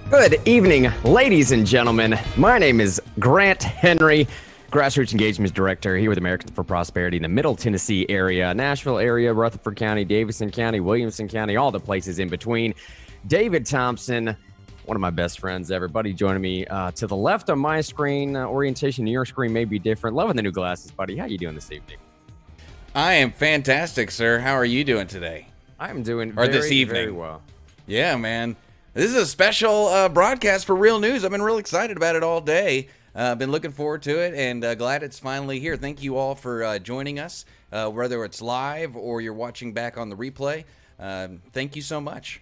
Good evening, ladies and gentlemen. My name is Grant Henry, Grassroots Engagement Director here with Americans for Prosperity in the Middle Tennessee area, Nashville area, Rutherford County, Davidson County, Williamson County, all the places in between. David Thompson, one of my best friends, everybody joining me to the left of my screen. Orientation to your screen may be different. Loving the new glasses, buddy. How you doing this evening? I am fantastic, sir. How are you doing today? I'm doing this evening. very well. Yeah, man. This is a special broadcast for Real News. I've been real excited about it all day. I've been looking forward to it, and glad it's finally here. Thank you all for joining us, whether it's live or you're watching back on the replay. Thank you so much.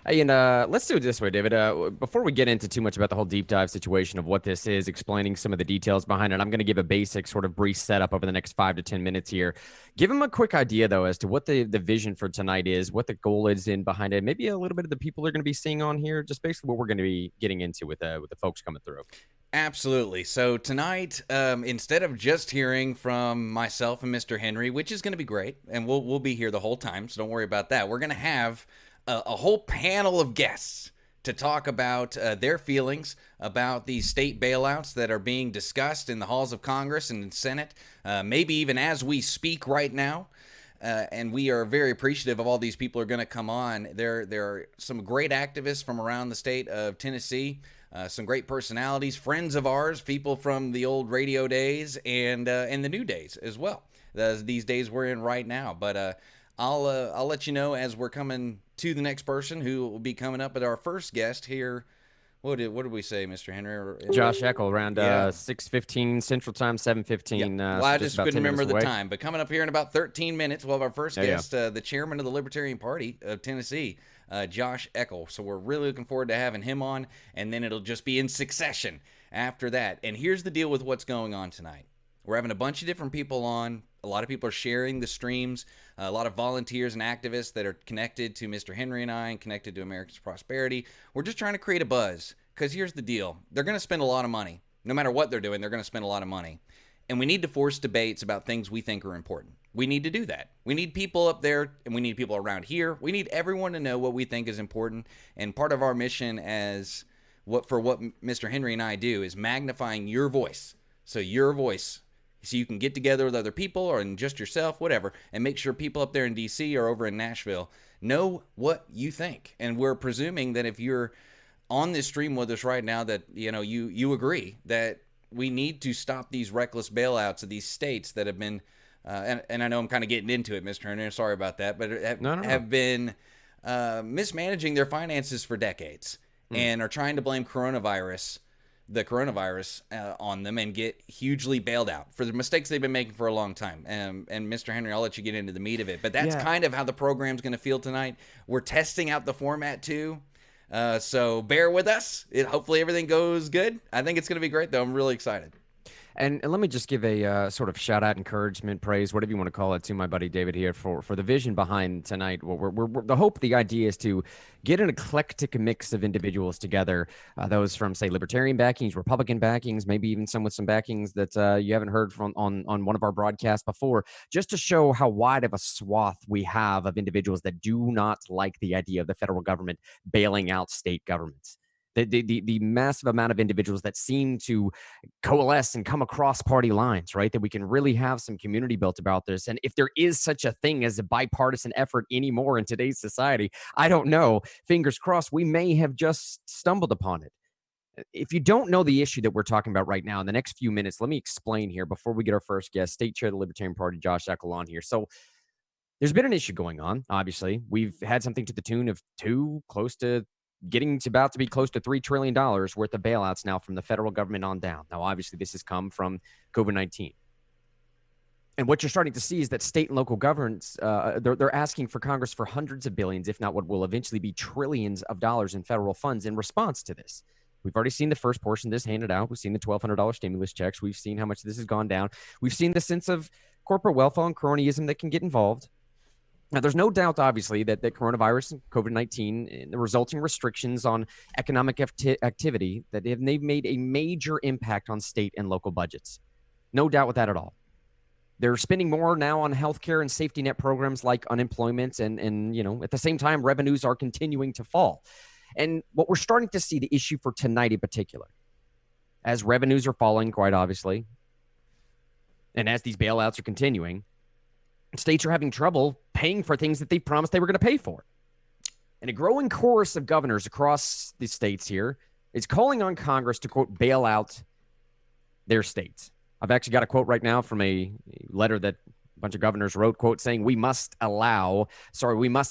Hey, and let's do it this way, David. Before we get into too much about the whole deep dive situation of what this is, explaining some of the details behind it, I'm going to give a basic sort of brief setup over the next 5 to 10 minutes here. Give them a quick idea, though, as to what the vision for tonight is, what the goal is in behind it, maybe a little bit of the people they're going to be seeing on here, just basically what we're going to be getting into with the folks coming through. Absolutely. So tonight, instead of just hearing from myself and Mr. Henry, which is going to be great, and we'll be here the whole time, so don't worry about that. We're going to have a whole panel of guests to talk about their feelings about these state bailouts that are being discussed in the halls of Congress and Senate, maybe even as we speak right now. And we are very appreciative of all these people who are going to come on. There are some great activists from around the state of Tennessee, some great personalities, friends of ours, people from the old radio days and the new days as well. These days we're in right now. But I'll let you know as we're coming to the next person who will be coming up at our first guest here. What did we say, Mr. Henry? Josh Eckel, around 6:15 Central Time, 7:15. Yeah. Well, I just couldn't remember the time. But coming up here in about 13 minutes, we'll have our first guest, the chairman of the Libertarian Party of Tennessee, Josh Eckel. So we're really looking forward to having him on, and then it'll just be in succession after that. And here's the deal with what's going on tonight. We're having a bunch of different people on. A lot of people are sharing the streams. A lot of volunteers and activists that are connected to Mr. Henry and I and connected to Americans for Prosperity. We're just trying to create a buzz because here's the deal. They're going to spend a lot of money. No matter what they're doing, they're going to spend a lot of money. And we need to force debates about things we think are important. We need to do that. We need people up there and we need people around here. We need everyone to know what we think is important. And part of our mission as what Mr. Henry and I do is magnifying your voice. So your voice, so you can get together with other people or just yourself, whatever, and make sure people up there in D.C. or over in Nashville know what you think. And we're presuming that if you're on this stream with us right now that, you agree that we need to stop these reckless bailouts of these states that have been, and I know I'm kind of getting into it, Mr. Turner, sorry about that, but have been mismanaging their finances for decades and are trying to blame the coronavirus on them and get hugely bailed out for the mistakes they've been making for a long time. And Mr. Henry, I'll let you get into the meat of it, but that's kind of how the program's going to feel tonight. We're testing out the format too. So bear with us. Hopefully everything goes good. I think it's going to be great though. I'm really excited. And let me just give a sort of shout out, encouragement, praise, whatever you want to call it, to my buddy David here for the vision behind tonight. The idea is to get an eclectic mix of individuals together, those from, say, libertarian backings, Republican backings, maybe even some with some backings that you haven't heard from on one of our broadcasts before, just to show how wide of a swath we have of individuals that do not like the idea of the federal government bailing out state governments. The massive amount of individuals that seem to coalesce and come across party lines, right? That we can really have some community built about this. And if there is such a thing as a bipartisan effort anymore in today's society, I don't know. Fingers crossed, we may have just stumbled upon it. If you don't know the issue that we're talking about right now, in the next few minutes, let me explain here before we get our first guest, State Chair of the Libertarian Party, Josh Eckel, on here. So there's been an issue going on, obviously. We've had something to the tune of about to be close to $3 trillion worth of bailouts now from the federal government on down. Now, obviously, this has come from COVID-19. And what you're starting to see is that state and local governments, they're asking for Congress for hundreds of billions, if not what will eventually be trillions of dollars in federal funds in response to this. We've already seen the first portion of this handed out. We've seen the $1,200 stimulus checks. We've seen how much this has gone down. We've seen the sense of corporate welfare and cronyism that can get involved. Now, there's no doubt, obviously, that coronavirus and COVID-19 and the resulting restrictions on economic activity, that they've made a major impact on state and local budgets. No doubt with that at all. They're spending more now on healthcare and safety net programs like unemployment, and at the same time, revenues are continuing to fall. And what we're starting to see, the issue for tonight in particular, as revenues are falling, quite obviously, and as these bailouts are continuing, states are having trouble paying for things that they promised they were going to pay for. And a growing chorus of governors across the states here is calling on Congress to, quote, bail out their states. I've actually got a quote right now from a letter that a bunch of governors wrote, quote, saying we must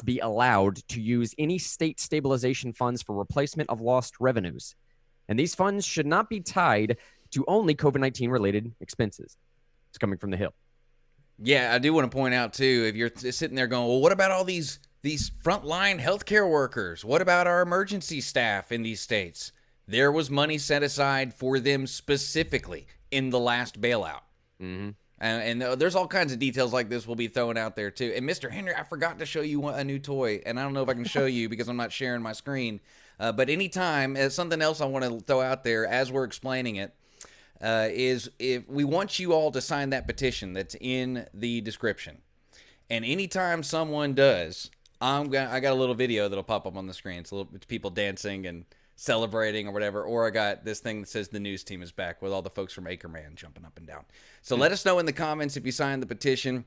be allowed to use any state stabilization funds for replacement of lost revenues. And these funds should not be tied to only COVID-19 related expenses. It's coming from the Hill. Yeah, I do want to point out, too, if you're sitting there going, well, what about all these frontline healthcare workers? What about our emergency staff in these states? There was money set aside for them specifically in the last bailout. Mm-hmm. And there's all kinds of details like this we'll be throwing out there, too. And Mr. Henry, I forgot to show you a new toy, and I don't know if I can show you because I'm not sharing my screen. But anytime, something else I want to throw out there as we're explaining it, is if we want you all to sign that petition that's in the description. And anytime someone does, I got a little video that'll pop up on the screen. It's people dancing and celebrating or whatever. Or I got this thing that says the news team is back with all the folks from Anchorman jumping up and down. So let us know in the comments if you signed the petition.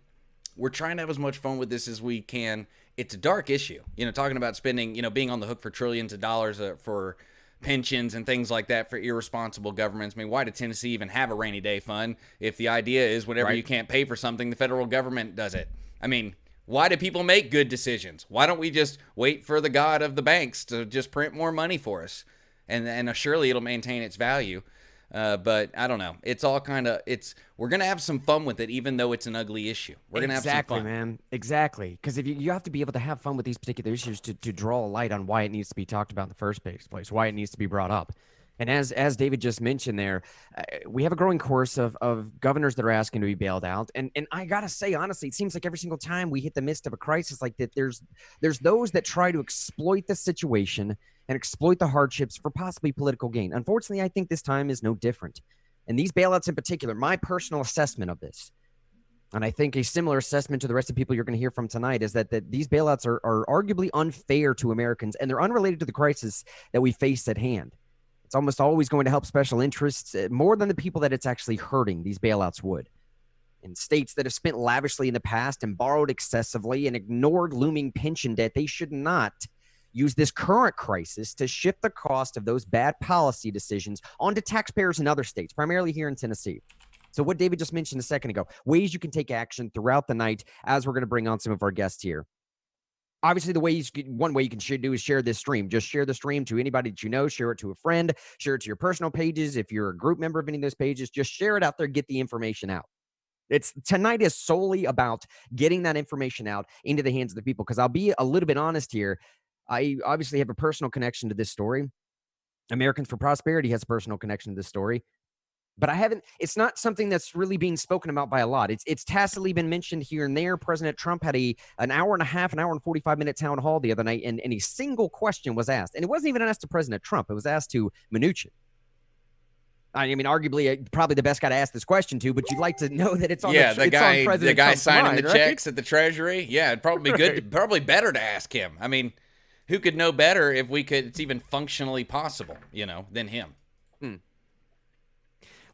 We're trying to have as much fun with this as we can. It's a dark issue, talking about spending, being on the hook for trillions of dollars for pensions and things like that for irresponsible governments. I mean, why did Tennessee even have a rainy day fund if the idea is whenever you can't pay for something, the federal government does it? I mean, why do people make good decisions? Why don't we just wait for the god of the banks to just print more money for us? And surely it'll maintain its value. But I don't know. It's all we're going to have some fun with it, even though it's an ugly issue. We're going to have some fun. Exactly, man. Exactly. Because if you have to be able to have fun with these particular issues to draw a light on why it needs to be talked about in the first place, why it needs to be brought up. And as David just mentioned there, we have a growing chorus of governors that are asking to be bailed out. And I got to say, honestly, it seems like every single time we hit the midst of a crisis like that, there's those that try to exploit the situation and exploit the hardships for possibly political gain. Unfortunately, I think this time is no different. And these bailouts in particular, my personal assessment of this, and I think a similar assessment to the rest of the people you're going to hear from tonight, is that these bailouts are arguably unfair to Americans, and they're unrelated to the crisis that we face at hand. It's almost always going to help special interests more than the people that it's actually hurting, these bailouts would. In states that have spent lavishly in the past and borrowed excessively and ignored looming pension debt, they should not use this current crisis to shift the cost of those bad policy decisions onto taxpayers in other states, primarily here in Tennessee. So what David just mentioned a second ago, ways you can take action throughout the night as we're going to bring on some of our guests here. Obviously, one way you can do is share this stream. Just share the stream to anybody that you know. Share it to a friend. Share it to your personal pages. If you're a group member of any of those pages, just share it out there. Get the information out. Tonight is solely about getting that information out into the hands of the people, because I'll be a little bit honest here. I obviously have a personal connection to this story. Americans for Prosperity has a personal connection to this story. But it's not something that's really being spoken about by a lot. It's tacitly been mentioned here and there. President Trump had an hour and a half, an hour and 45-minute town hall the other night, and a single question was asked. And it wasn't even asked to President Trump. It was asked to Mnuchin. I mean, arguably, probably the best guy to ask this question to, but you'd like to know that it's on the guy Trump's signing mind, the checks at the Treasury. Yeah, it'd probably be good, probably better to ask him. I mean, who could know better if it's even functionally possible, than him?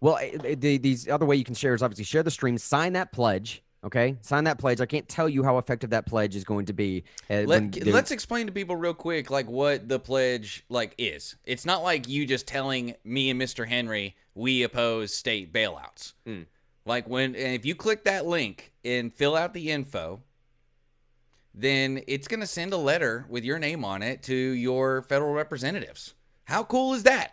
Well, these other way you can share is obviously share the stream, sign that pledge. Okay, sign that pledge. I can't tell you how effective that pledge is going to be. Let's explain to people real quick, what the pledge is. It's not like you just telling me and Mr. Henry we oppose state bailouts. If you click that link and fill out the info, then it's going to send a letter with your name on it to your federal representatives. How cool is that?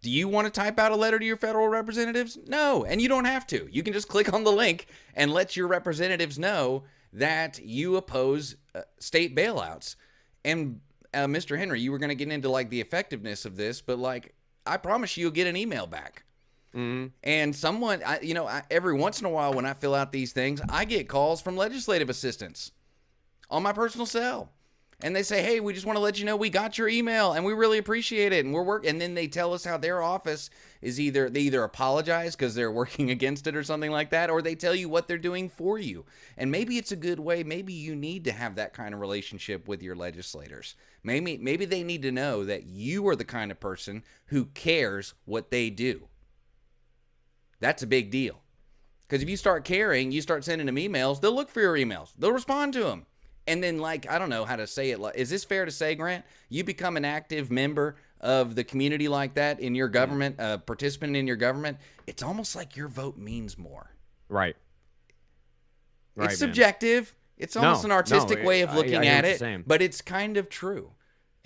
Do you want to type out a letter to your federal representatives? No, and you don't have to. You can just click on the link and let your representatives know that you oppose state bailouts. And Mr. Henry, you were going to get into the effectiveness of this, but I promise you'll get an email back. Mm-hmm. And someone, every once in a while when I fill out these things, I get calls from legislative assistants on my personal cell. and they say, hey, we just want to let you know we got your email and we really appreciate it, and we're working. And then they tell us how their office is they either apologize because they're working against it or something like that, or they tell you what they're doing for you. And maybe it's a good way. Maybe you need to have that kind of relationship with your legislators. Maybe they need to know that you are the kind of person who cares what they do. That's a big deal. Because if you start caring, you start sending them emails, they'll look for your emails. They'll respond to them. And then, like, I don't know how to say it. Is this fair to say, Grant? You become an active member of the community like that in your government, participant in your government, it's almost like your vote means more. Right. It's subjective. It's almost an artistic way of looking at it, but it's kind of true.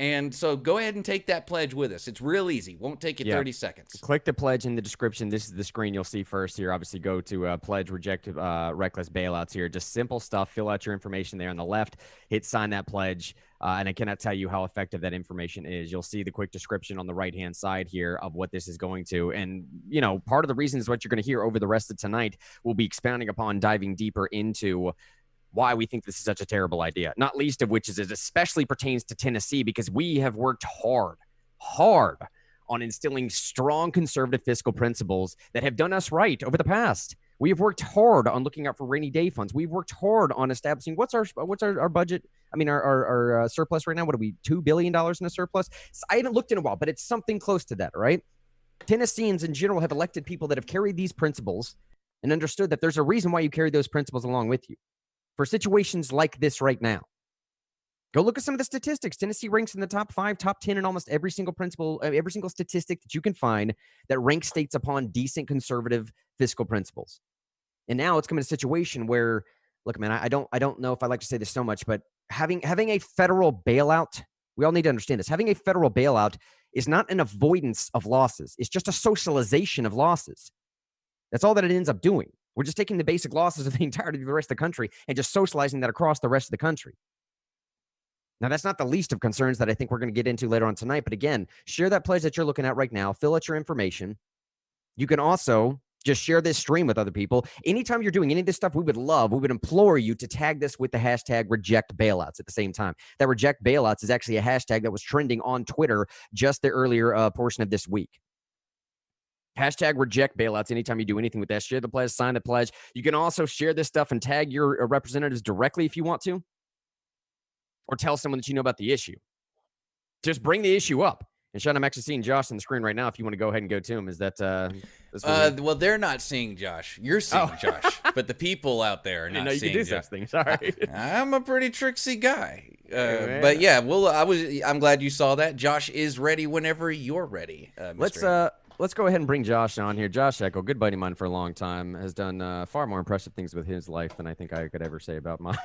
And so go ahead and take that pledge with us. It's real easy. Won't take you 30 seconds. Click the pledge in the description. This is the screen you'll see first here. Obviously, go to pledge reject reckless bailouts here. Just simple stuff. Fill out your information there on the left. Hit sign that pledge. And I cannot tell you how effective that information is. You'll see the quick description on the right-hand side here of what this is going to. And, you know, part of the reason is what you're going to hear over the rest of tonight. We'll be expounding upon diving deeper into why we think this is such a terrible idea, not least of which is it especially pertains to Tennessee, because we have worked hard on instilling strong conservative fiscal principles that have done us right over the past. We have worked hard on looking out for rainy day funds. We've worked hard on establishing what's our budget. I mean, our surplus right now. What are we, $2 billion in a surplus? I haven't looked in a while, but it's something close to that, right? Tennesseans in general have elected people that have carried these principles and understood that there's a reason why you carry those principles along with you. For situations like this right now, go look at some of the statistics. Tennessee ranks in the top 5, top 10 in almost every single principle, every single statistic that you can find that ranks states upon decent conservative fiscal principles. And now it's coming to a situation where, look, man, I don't know if I like to say this so much, but having a federal bailout, we all need to understand this. Having a federal bailout is not an avoidance of losses. It's just a socialization of losses. That's all that it ends up doing. We're just taking the basic losses of the entirety of the rest of the country and just socializing that across the rest of the country. Now, that's not the least of concerns that I think we're going to get into later on tonight. But again, share that pledge that you're looking at right now. Fill out your information. You can also just share this stream with other people. Anytime you're doing any of this stuff, we would implore you to tag this with the hashtag reject bailouts at the same time. That reject bailouts is actually a hashtag that was trending on Twitter just the earlier portion of this week. Hashtag reject bailouts anytime you do anything with that. Share the pledge, sign the pledge. You can also share this stuff and tag your representatives directly if you want to, or tell someone that you know about the issue. Just bring the issue up. And Sean, I'm actually seeing Josh on the screen right now. If you want to go ahead and go to him, is that well, they're not seeing Josh. You're seeing Josh, but the people out there are not you seeing can do Josh. Such things. Sorry. I'm a pretty tricksy guy. But yeah, I'm glad you saw that. Josh is ready whenever you're ready. Let's go ahead and bring Josh on here. Josh Eckel, good buddy of mine for a long time, has done far more impressive things with his life than I think I could ever say about mine.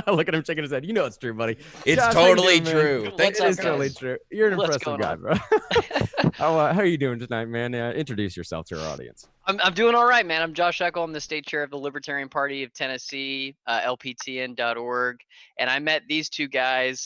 Look at him shaking his head. You know it's true, buddy. It's Josh, totally true. It is totally true. You're an impressive guy, bro. How are you doing tonight, man? Introduce yourself to our audience. I'm doing all right, man. I'm Josh Eckel. I'm the state chair of the Libertarian Party of Tennessee, lptn.org. And I met these two guys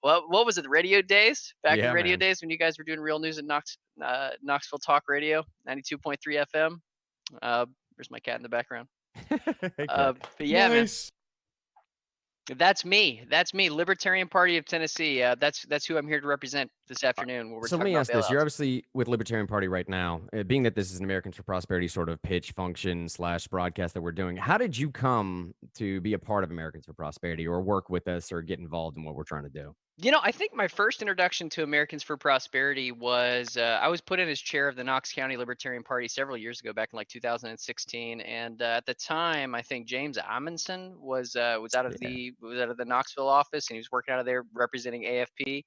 what was it, the radio days? Back in radio days when you guys were doing real news at Knoxville Talk Radio, 92.3 FM. There's my cat in the background. But yeah, nice. Man. That's me. Libertarian Party of Tennessee. That's who I'm here to represent this afternoon. So let me ask this. You're obviously with Libertarian Party right now. Being that this is an Americans for Prosperity sort of pitch function / broadcast that we're doing, how did you come to be a part of Americans for Prosperity or work with us or get involved in what we're trying to do? You know, I think my first introduction to Americans for Prosperity was I was put in as chair of the Knox County Libertarian Party several years ago, back in like 2016. And at the time, I think James Amundsen was out of the Knoxville office, and he was working out of there representing AFP.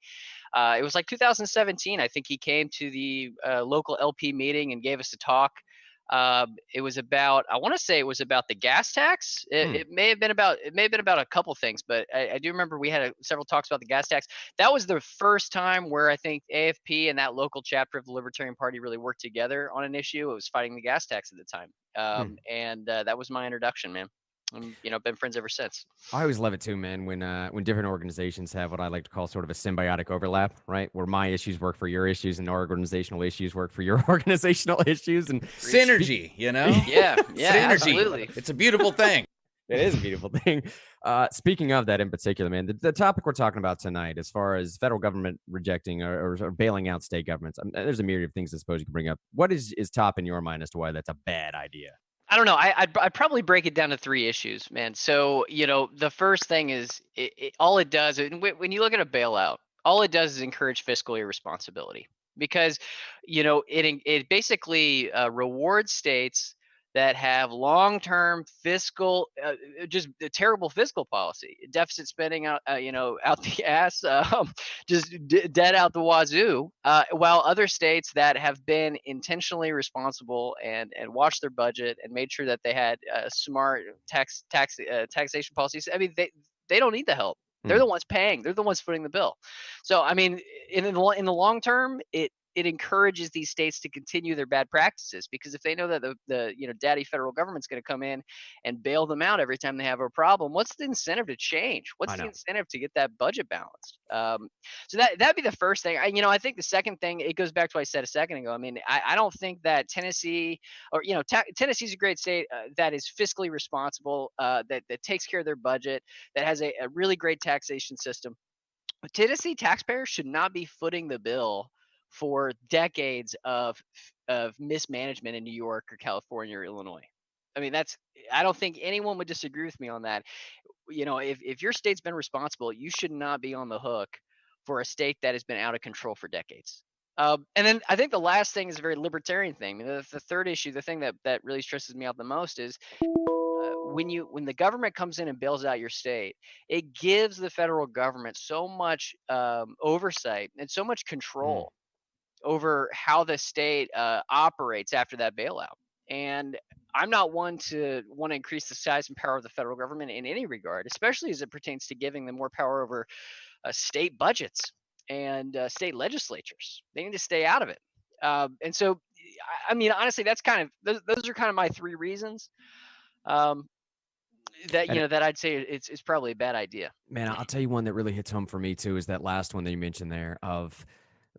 It was like 2017. I think he came to the local LP meeting and gave us a talk. It was about, I want to say it was about the gas tax. It may have been about a couple things, but I do remember we had several talks about the gas tax. That was the first time where I think AFP and that local chapter of the Libertarian Party really worked together on an issue. It was fighting the gas tax at the time. And that was my introduction, man. Been friends ever since. I always love it too, man, when different organizations have what I like to call sort of a symbiotic overlap, right? Where my issues work for your issues and our organizational issues work for your organizational issues, and synergy, you know? Yeah, Synergy. Absolutely. It's a beautiful thing. It is a beautiful thing. Speaking of that in particular, man, the topic we're talking about tonight, as far as federal government rejecting or bailing out state governments, there's a myriad of things I suppose you can bring up. What is top in your mind as to why that's a bad idea? I don't know. I'd probably break it down to three issues, man. So, the first thing is all it does, and when you look at a bailout, all it does is encourage fiscal irresponsibility because, it basically rewards states that have long-term fiscal, just a terrible fiscal policy, deficit spending out, out the ass, just dead out the wazoo, while other states that have been intentionally responsible and watched their budget and made sure that they had smart taxation policies. I mean, they don't need the help. They're the ones paying. They're the ones footing the bill. So, I mean, in the long term, it encourages these states to continue their bad practices because if they know that the daddy federal government's going to come in and bail them out every time they have a problem, what's the incentive to change? What's the incentive to get that budget balanced? So that'd be the first thing. I think the second thing, it goes back to what I said a second ago. I mean, I don't think that Tennessee or Tennessee's a great state that is fiscally responsible, that takes care of their budget, that has a really great taxation system. But Tennessee taxpayers should not be footing the bill for decades of mismanagement in New York or California or Illinois. I mean, I don't think anyone would disagree with me on that. If your state's been responsible, you should not be on the hook for a state that has been out of control for decades. And then I think the last thing is a very libertarian thing. I mean, the third issue, the thing that really stresses me out the most is when the government comes in and bails out your state, it gives the federal government so much oversight and so much control over how the state operates after that bailout. And I'm not one to want to increase the size and power of the federal government in any regard, especially as it pertains to giving them more power over state budgets and state legislatures. They need to stay out of it. And so, I mean, honestly, that's those are kind of my three reasons. That I'd say it's probably a bad idea. Man, I'll tell you one that really hits home for me too is that last one that you mentioned there of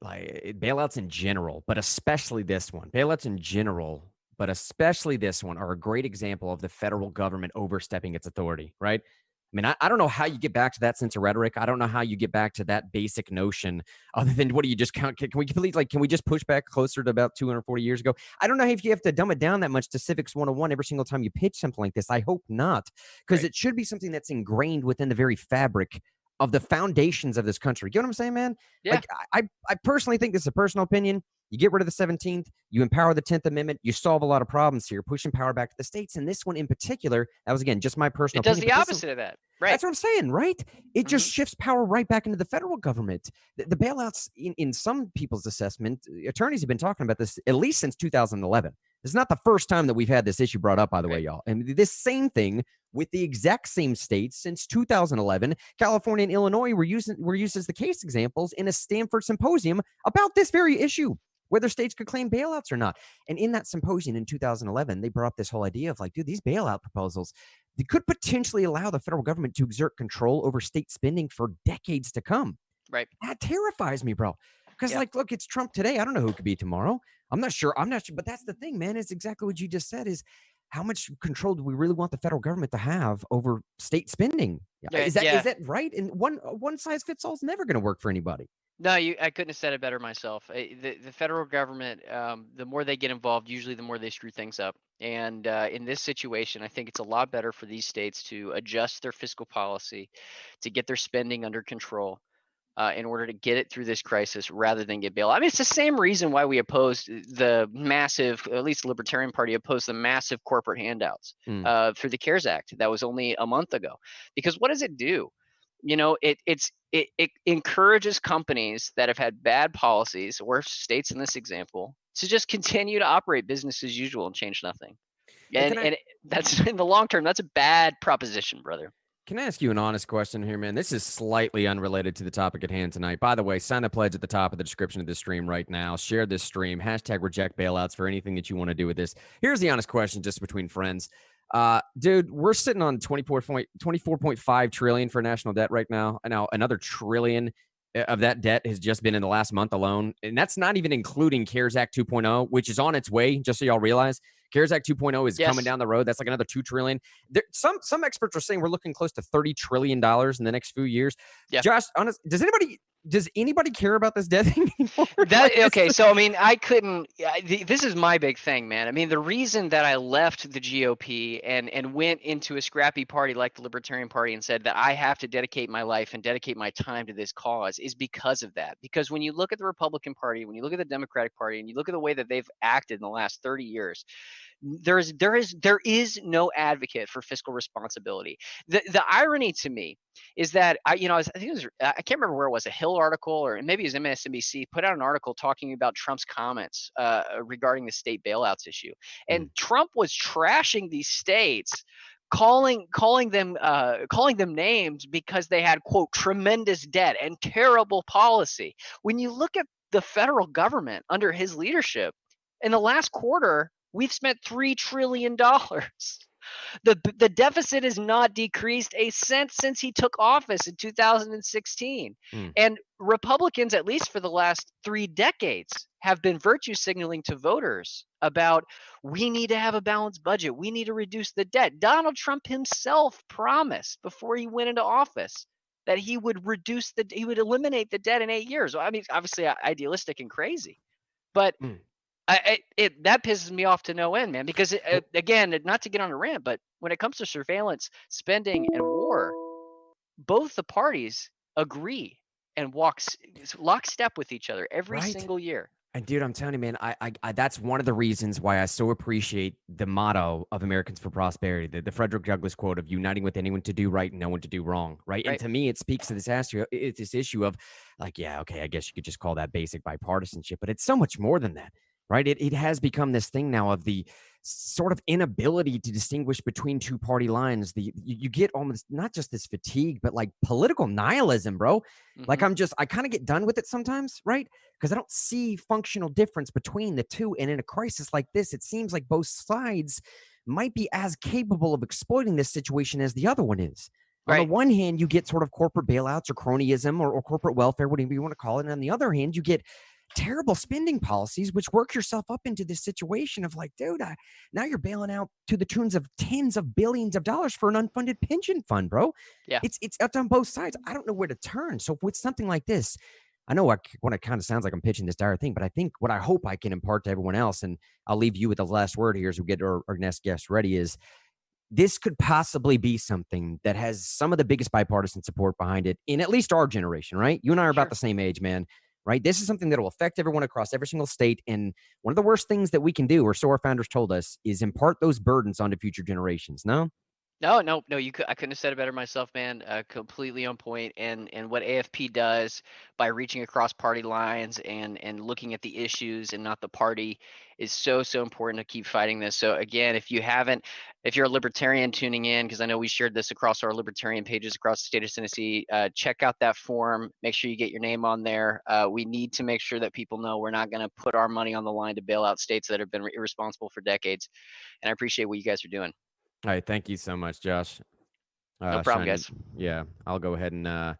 like bailouts in general, but especially this one. Bailouts in general, but especially this one are a great example of the federal government overstepping its authority, right? I mean, I don't know how you get back to that sense of rhetoric. I don't know how you get back to that basic notion other than what do you just count? Can we just push back closer to about 240 years ago? I don't know if you have to dumb it down that much to Civics 101 every single time you pitch something like this. I hope not, because It should be something that's ingrained within the very fabric of the foundations of this country. You know what I'm saying, man? Yeah. Like, I personally think this is a personal opinion. You get rid of the 17th, you empower the 10th Amendment, you solve a lot of problems here, pushing power back to the states. And this one in particular, that was, again, just my personal opinion. It does the opposite of that. Right. That's what I'm saying, right? It just shifts power right back into the federal government. The bailouts, in some people's assessment, attorneys have been talking about this at least since 2011. It's not the first time that we've had this issue brought up, by the way, y'all. And this same thing with the exact same states since 2011, California and Illinois were used as the case examples in a Stanford symposium about this very issue, whether states could claim bailouts or not. And in that symposium in 2011, they brought up this whole idea of like, dude, these bailout proposals, they could potentially allow the federal government to exert control over state spending for decades to come. Right. That terrifies me, bro. Because look, it's Trump today. I don't know who it could be tomorrow. I'm not sure. But that's the thing, man. It's exactly what you just said is how much control do we really want the federal government to have over state spending? Is that right? And one size fits all is never going to work for anybody. No, I couldn't have said it better myself. The federal government, the more they get involved, usually the more they screw things up. And in this situation, I think it's a lot better for these states to adjust their fiscal policy, to get their spending under control, in order to get it through this crisis rather than get bailed. I mean, it's the same reason why we opposed the massive, at least the Libertarian Party opposed the massive corporate handouts through the CARES Act. That was only a month ago. Because what does it do? It encourages companies that have had bad policies, or states in this example, to just continue to operate business as usual and change nothing. And that's in the long term, that's a bad proposition, brother. Can I ask you an honest question here, man? This is slightly unrelated to the topic at hand tonight. By the way, sign the pledge at the top of the description of this stream right now. Share this stream. # reject bailouts for anything that you want to do with this. Here's the honest question, just between friends. Dude, we're sitting on 24.5 trillion for national debt right now. Now, another trillion of that debt has just been in the last month alone. And that's not even including CARES Act 2.0, which is on its way, just so y'all realize. CARES Act 2.0 is coming Yes. down the road. That's like another $2 trillion. Some experts are saying we're looking close to $30 trillion in the next few years. Yeah. Josh, honest, does anybody care about this debt thing anymore? Okay, so I mean, I couldn't. This is my big thing, man. I mean, the reason that I left the GOP and went into a scrappy party like the Libertarian Party and said that I have to dedicate my life and dedicate my time to this cause is because of that. Because when you look at the Republican Party, when you look at the Democratic Party, and you look at the way that they've acted in the last 30 years, there is no advocate for fiscal responsibility. The irony to me is that I think it was I can't remember where it was, a Hill article or maybe it was MSNBC put out an article talking about Trump's comments regarding the state bailouts issue, and Trump was trashing these states, calling them names because they had, quote, tremendous debt and terrible policy. When you look at the federal government under his leadership, in the last quarter, we've spent $3 trillion. The deficit has not decreased a cent since he took office in 2016. And Republicans, at least for the last 3 decades, have been virtue signaling to voters about, we need to have a balanced budget. We need to reduce the debt. Donald Trump himself promised before he went into office that he would eliminate the debt in 8 years. I mean, obviously idealistic and crazy, but that pisses me off to no end, man, because again, not to get on a rant, but when it comes to surveillance, spending, and war, both the parties agree and walk lockstep with each other every single year. And dude, I'm telling you, man, I that's one of the reasons why I so appreciate the motto of Americans for Prosperity, the Frederick Douglass quote of uniting with anyone to do right and no one to do wrong, right? And to me, it speaks to this issue of like, yeah, okay, I guess you could just call that basic bipartisanship, but it's so much more than that. Right. It has become this thing now of the sort of inability to distinguish between two party lines. You get almost not just this fatigue, but like political nihilism, bro. Like I kind of get done with it sometimes. Right. Because I don't see functional difference between the two. And in a crisis like this, it seems like both sides might be as capable of exploiting this situation as the other one is. On the one hand, you get sort of corporate bailouts or cronyism or corporate welfare, whatever you want to call it. And on the other hand, you get terrible spending policies, which work yourself up into this situation of like, dude, now you're bailing out to the tunes of tens of billions of dollars for an unfunded pension fund, bro. Yeah. It's up on both sides. I don't know where to turn. So with something like this, I know what it kind of sounds like I'm pitching this dire thing, but I think what I hope I can impart to everyone else, and I'll leave you with the last word here as we get our next guest ready, is this could possibly be something that has some of the biggest bipartisan support behind it in at least our generation, right? You and I are about the same age, man. Right. This is something that will affect everyone across every single state. And one of the worst things that we can do, or so our founders told us, is impart those burdens onto future generations. No? No. I couldn't have said it better myself, man. Completely on point. And what AFP does by reaching across party lines and looking at the issues and not the party is so important to keep fighting this. So again, if you're a libertarian tuning in, because I know we shared this across our libertarian pages across the state of Tennessee, check out that forum. Make sure you get your name on there. We need to make sure that people know we're not going to put our money on the line to bail out states that have been irresponsible for decades. And I appreciate what you guys are doing. All right. Thank you so much, Josh. No problem, guys. Yeah. I'll go ahead and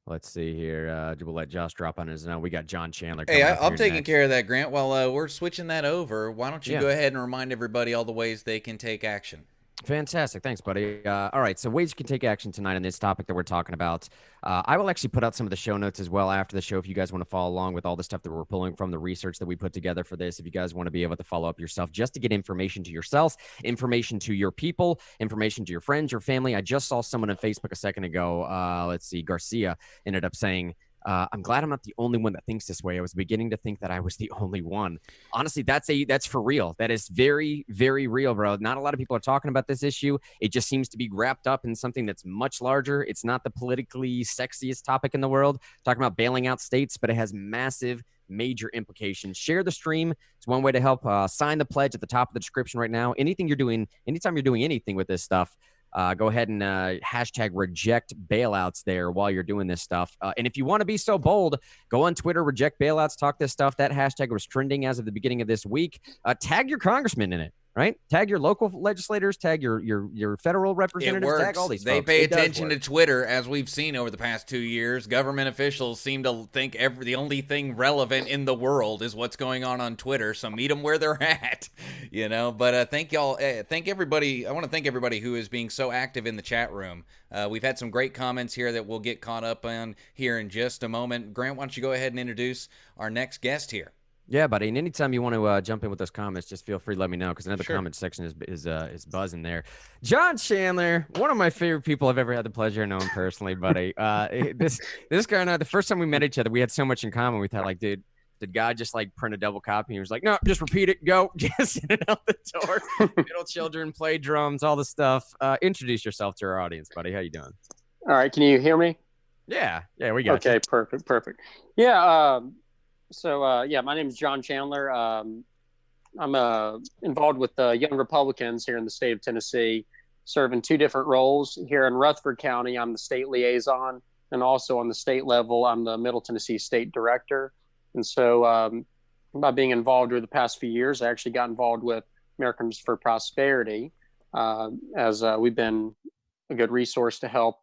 let's see here. We'll let Josh drop on his now. We got John Chandler. Hey, I'm taking care of that, Grant. While we're switching that over, why don't you go ahead and remind everybody all the ways they can take action? Fantastic. Thanks, buddy. All right. So ways you can take action tonight on this topic that we're talking about. I will actually put out some of the show notes as well after the show if you guys want to follow along with all the stuff that we're pulling from the research that we put together for this. If you guys want to be able to follow up yourself just to get information to yourselves, information to your people, information to your friends, your family. I just saw someone on Facebook a second ago. Let's see. Garcia ended up saying, I'm glad I'm not the only one that thinks this way. I was beginning to think that I was the only one. Honestly, that's for real. That is very, very real, bro. Not a lot of people are talking about this issue. It just seems to be wrapped up in something that's much larger. It's not the politically sexiest topic in the world, talking about bailing out states, but it has massive, major implications. Share the stream. It's one way to help. Sign the pledge at the top of the description right now. Anytime you're doing anything with this stuff, go ahead and hashtag reject bailouts there while you're doing this stuff. And if you want to be so bold, go on Twitter, reject bailouts, talk this stuff. That hashtag was trending as of the beginning of this week. Tag your congressman in it. right? Tag your local legislators, tag your federal representatives, tag all these They folks. pay attention to Twitter, as we've seen over the past 2 years. Government officials seem to think the only thing relevant in the world is what's going on Twitter. So meet them where they're at, But thank y'all. Thank everybody. I want to thank everybody who is being so active in the chat room. We've had some great comments here that we'll get caught up on here in just a moment. Grant, why don't you go ahead and introduce our next guest here? Yeah, buddy. And anytime you want to jump in with those comments, just feel free to let me know, because another Sure. comment section is buzzing there. John Chandler, one of my favorite people I've ever had the pleasure of knowing personally, buddy. This guy and I, the first time we met each other, we had so much in common. We thought, like, dude, did God just like print a double copy? And he was like, no, just repeat it, go, just send it out the door. Little children play drums, all the stuff. Introduce yourself to our audience, buddy. How you doing? All right, can you hear me? Yeah, we got you. Okay, perfect. Yeah. So, my name is John Chandler. I'm involved with the Young Republicans here in the state of Tennessee, serving two different roles. Here in Rutherford County, I'm the state liaison, and also on the state level, I'm the Middle Tennessee State Director. And so by being involved over the past few years, I actually got involved with Americans for Prosperity, as we've been a good resource to help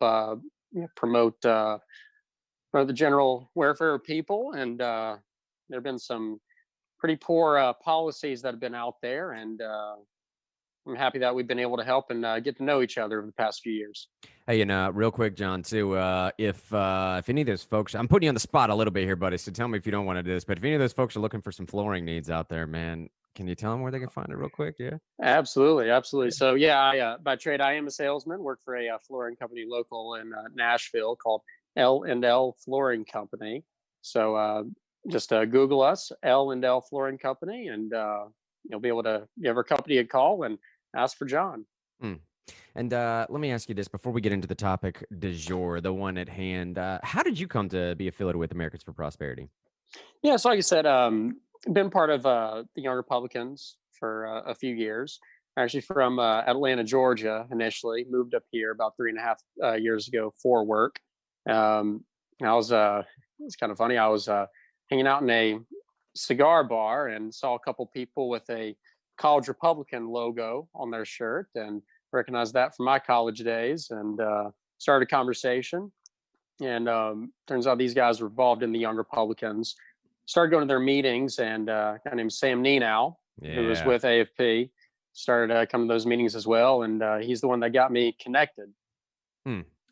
promote the general welfare of people. And there have been some pretty poor policies that have been out there, and I'm happy that we've been able to help and get to know each other over the past few years. Hey, and real quick, John, too, if any of those folks, I'm putting you on the spot a little bit here, buddy, so tell me if you don't want to do this, but if any of those folks are looking for some flooring needs out there, man, can you tell them where they can find it real quick? Yeah. Absolutely. So, I by trade, I am a salesman, work for a flooring company local in Nashville called L&L Flooring Company. So just Google us, L&L Flooring Company, and you'll be able to give our company a call and ask for John. And let me ask you this before we get into the topic du jour, the one at hand. How did you come to be affiliated with Americans for Prosperity? Yeah, so like I said, been part of the Young Republicans for a few years. Actually from Atlanta, Georgia, initially. Moved up here about 3.5 years ago for work. It's kind of funny. I was hanging out in a cigar bar and saw a couple people with a College Republican logo on their shirt, and recognized that from my college days, and started a conversation. And turns out these guys were involved in the Young Republicans. Started going to their meetings, and a guy named Sam Nenow, who was with AFP, started coming to those meetings as well, and he's the one that got me connected.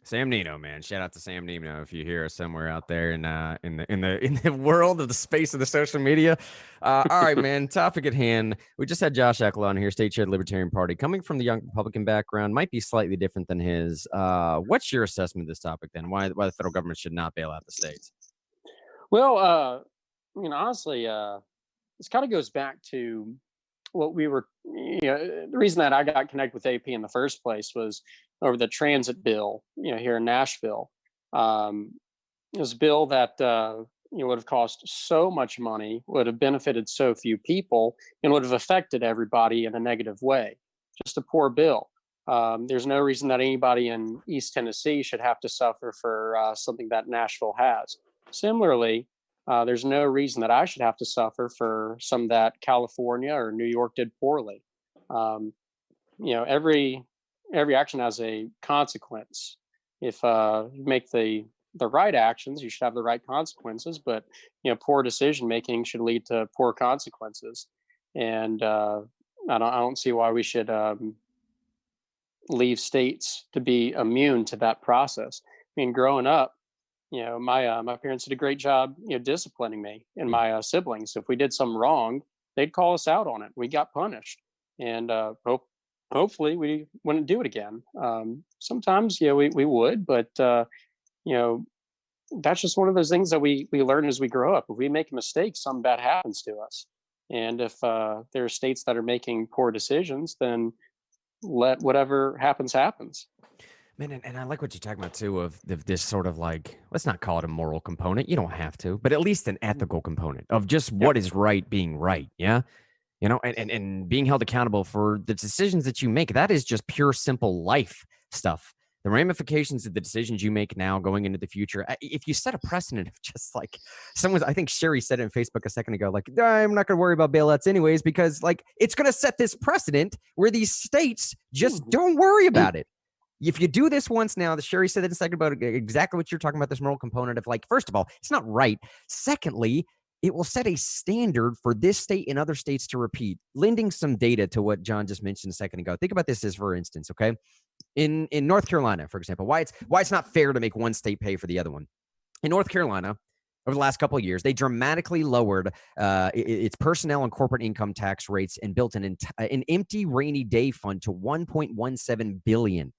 Sam Nenow, man. Shout out to Sam Nenow if you hear us somewhere out there in the world of the space of the social media. All right, man. Topic at hand. We just had Josh Eckel on here, state chair of the Libertarian Party, coming from the Young Republican background, might be slightly different than his. What's your assessment of this topic then? Why the federal government should not bail out the states? Well, honestly, this kind of goes back to what we were, the reason that I got connected with AP in the first place was over the transit bill, here in Nashville. It was a bill that, would have cost so much money, would have benefited so few people, and would have affected everybody in a negative way. Just a poor bill. There's no reason that anybody in East Tennessee should have to suffer for something that Nashville has. Similarly, there's no reason that I should have to suffer for some that California or New York did poorly. Every action has a consequence. If you make the right actions, you should have the right consequences. But poor decision making should lead to poor consequences. And I don't see why we should leave states to be immune to that process. I mean, growing up, my parents did a great job, disciplining me and my siblings. If we did something wrong, they'd call us out on it. We got punished, and hopefully we wouldn't do it again. Sometimes, we would, but that's just one of those things that we learn as we grow up. If we make a mistake, something bad happens to us. And if there are states that are making poor decisions, then let whatever happens. Man, and I like what you're talking about too, of this sort of like, let's not call it a moral component. You don't have to, but at least an ethical component of just what is right being right. Yeah. And being held accountable for the decisions that you make. That is just pure, simple life stuff. the ramifications of the decisions you make now going into the future, if you set a precedent of just like I think Sherry said it on Facebook a second ago, like, I'm not going to worry about bailouts anyways, because like it's going to set this precedent where these states just don't worry about it. If you do this once now, the Sherry said that in a second about exactly what you're talking about, this moral component of like, first of all, it's not right. Secondly, it will set a standard for this state and other states to repeat. Lending some data to what John just mentioned a second ago. Think about this as, for instance, okay? In North Carolina, for example, why it's not fair to make one state pay for the other one. In North Carolina, over the last couple of years, they dramatically lowered its personnel and corporate income tax rates and built an empty rainy day fund to $1.17 billion.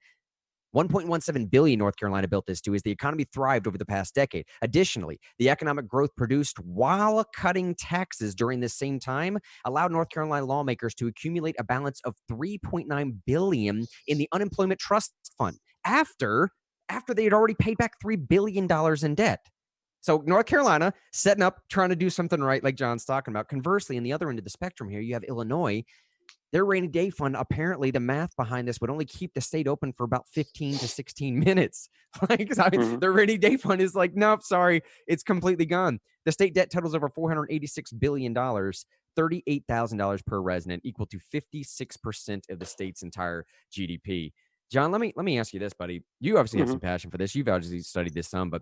1.17 billion North Carolina built this to as the economy thrived over the past decade. Additionally, the economic growth produced while cutting taxes during this same time allowed North Carolina lawmakers to accumulate a balance of $3.9 billion in the unemployment trust fund after they had already paid back $3 billion in debt. So North Carolina setting up, trying to do something right, like John's talking about. Conversely, in the other end of the spectrum here, you have Illinois. Their rainy day fund, apparently the math behind this would only keep the state open for about 15 to 16 minutes. Their rainy day fund is like, nope, sorry, it's completely gone. The state debt totals over $486 billion, $38,000 per resident, equal to 56% of the state's entire GDP. John, let me ask you this, buddy. You obviously have some passion for this. You've obviously studied this some, but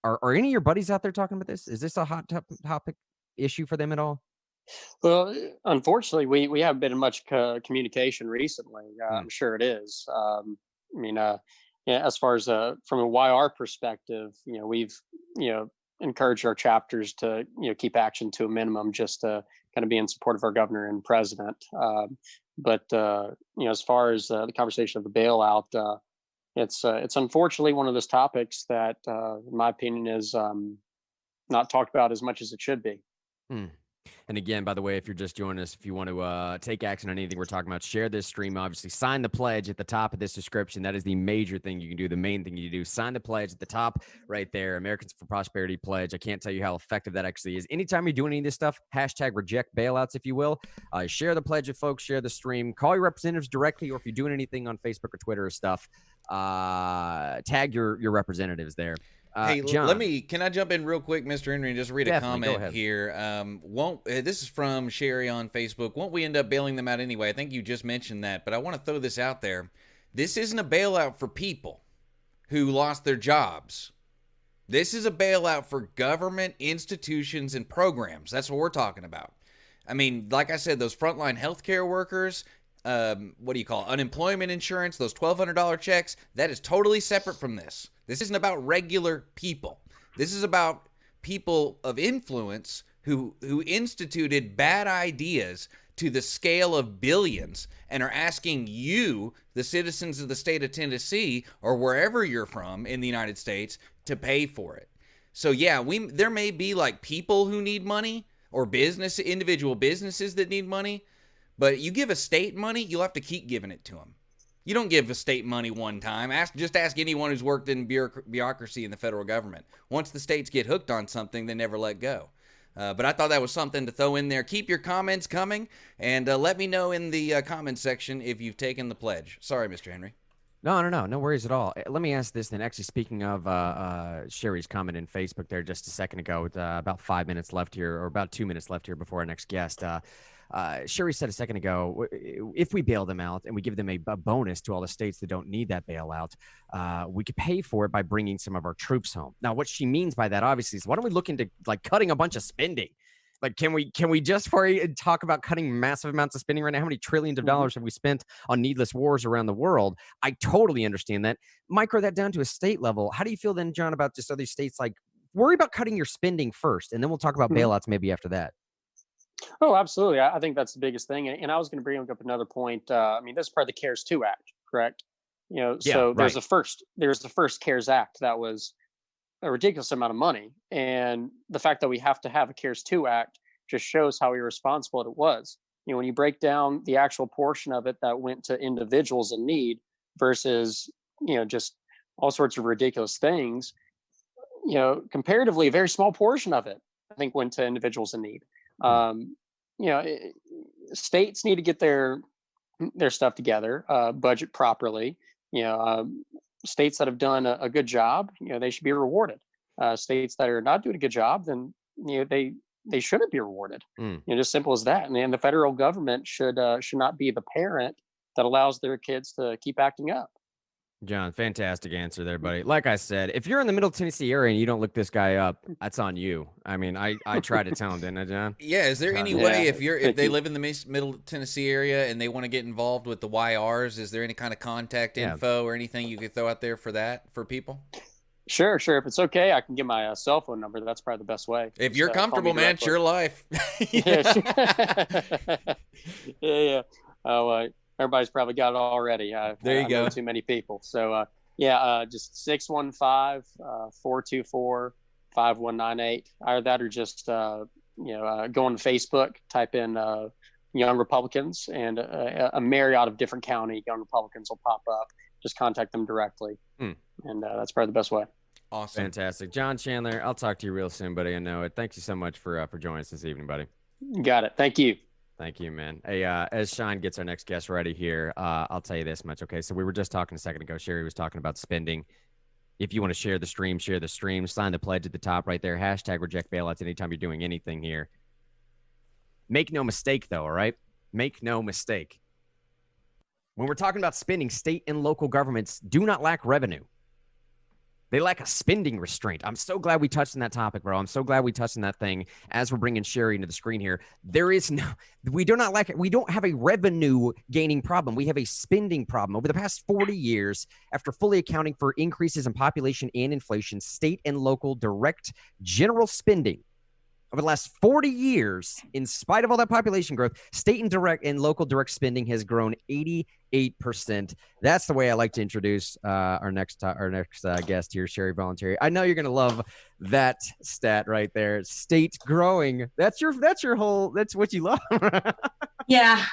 are any of your buddies out there talking about this? Is this a hot topic issue for them at all? Well, unfortunately, we haven't been in much communication recently. I'm sure it is. Yeah, as far as from a YR perspective, we've encouraged our chapters to keep action to a minimum, just to kind of be in support of our governor and president. But as far as the conversation of the bailout, it's unfortunately one of those topics that, in my opinion, is not talked about as much as it should be. And again, by the way, if you're just joining us, if you want to take action on anything we're talking about, share this stream. Obviously, sign the pledge at the top of this description. That is the major thing you can do, the main thing you do. Sign the pledge at the top right there, Americans for Prosperity pledge. I can't tell you how effective that actually is. Anytime you're doing any of this stuff, hashtag reject bailouts, if you will. Share the pledge with folks, share the stream. Call your representatives directly, or if you're doing anything on Facebook or Twitter or stuff, tag your representatives there. Hey, John, can I jump in real quick, Mr. Henry, and just read a comment here? This is from Sherry on Facebook. Won't we end up bailing them out anyway? I think you just mentioned that, but I want to throw this out there. This isn't a bailout for people who lost their jobs. This is a bailout for government institutions and programs. That's what we're talking about. I mean, like I said, those frontline healthcare workers, unemployment insurance, those $1,200 checks, that is totally separate from this. This isn't about regular people. This is about people of influence who instituted bad ideas to the scale of billions and are asking you, the citizens of the state of Tennessee, or wherever you're from in the United States, to pay for it. So yeah, there may be like people who need money, or individual businesses that need money, but you give a state money, you'll have to keep giving it to them. You don't give a state money one time. Just ask anyone who's worked in bureaucracy in the federal government. Once the states get hooked on something, they never let go. But I thought that was something to throw in there. Keep your comments coming, and let me know in the comments section if you've taken the pledge. Sorry, Mr. Henry. No worries at all. Let me ask this then. Actually, speaking of Sherry's comment in Facebook there just a second ago, with about 5 minutes left here, or about 2 minutes left here before our next guest. Sherry said a second ago, if we bail them out and we give them a bonus to all the states that don't need that bailout, we could pay for it by bringing some of our troops home. Now, what she means by that, obviously, is why don't we look into like cutting a bunch of spending? Like, can we just talk about cutting massive amounts of spending right now? How many trillions of dollars have we spent on needless wars around the world? I totally understand that. Micro that down to a state level. How do you feel then, John, about just other states? Like, worry about cutting your spending first, and then we'll talk about bailouts maybe after that. Oh, absolutely. I think that's the biggest thing. And I was going to bring up another point. This is part of the CARES 2 Act, correct? So there's the first CARES Act that was a ridiculous amount of money. And the fact that we have to have a CARES 2 Act just shows how irresponsible it was. When you break down the actual portion of it that went to individuals in need versus, just all sorts of ridiculous things, comparatively, a very small portion of it, I think, went to individuals in need. States need to get their stuff together, budget properly. states that have done a good job, they should be rewarded. States that are not doing a good job, then they shouldn't be rewarded. Just simple as that. And the federal government should not be the parent that allows their kids to keep acting up. John, fantastic answer there, buddy. Like I said, if you're in the Middle Tennessee area and you don't look this guy up, that's on you. I mean, I tried to tell him, didn't I, John? Yeah. Is there any way if they live in the Middle Tennessee area and they want to get involved with the YRs, is there any kind of contact info or anything you could throw out there for people? Sure. If it's okay, I can give my cell phone number. That's probably the best way. If you're comfortable, man, it's your life. Yeah. Oh, everybody's probably got it already. There you go. Know too many people. So, just 615-424-5198. Either that or just, go on Facebook, type in Young Republicans, and a myriad of different county Young Republicans will pop up. Just contact them directly. And that's probably the best way. Awesome. Fantastic. John Chandler, I'll talk to you real soon, buddy. I know it. Thank you so much for joining us this evening, buddy. Got it. Thank you. Thank you, man. Hey, as Sean gets our next guest ready here, I'll tell you this much. Okay, so we were just talking a second ago. Sherry was talking about spending. If you want to share the stream, share the stream. Sign the pledge at the top right there. Hashtag reject bailouts anytime you're doing anything here. Make no mistake, though, all right? Make no mistake. When we're talking about spending, state and local governments do not lack revenue. They lack a spending restraint. I'm so glad we touched on that topic, bro. I'm so glad we touched on that thing as we're bringing Sherry into the screen here. We do not lack it. We don't have a revenue gaining problem. We have a spending problem. Over the past 40 years, after fully accounting for increases in population and inflation, state and local direct general spending over the last 40 years, in spite of all that population growth, state and local direct spending has grown 88%. That's the way I like to introduce our next guest here, Sherry Voluntary. I know you're going to love that stat right there. State growing. That's what you love. Yeah.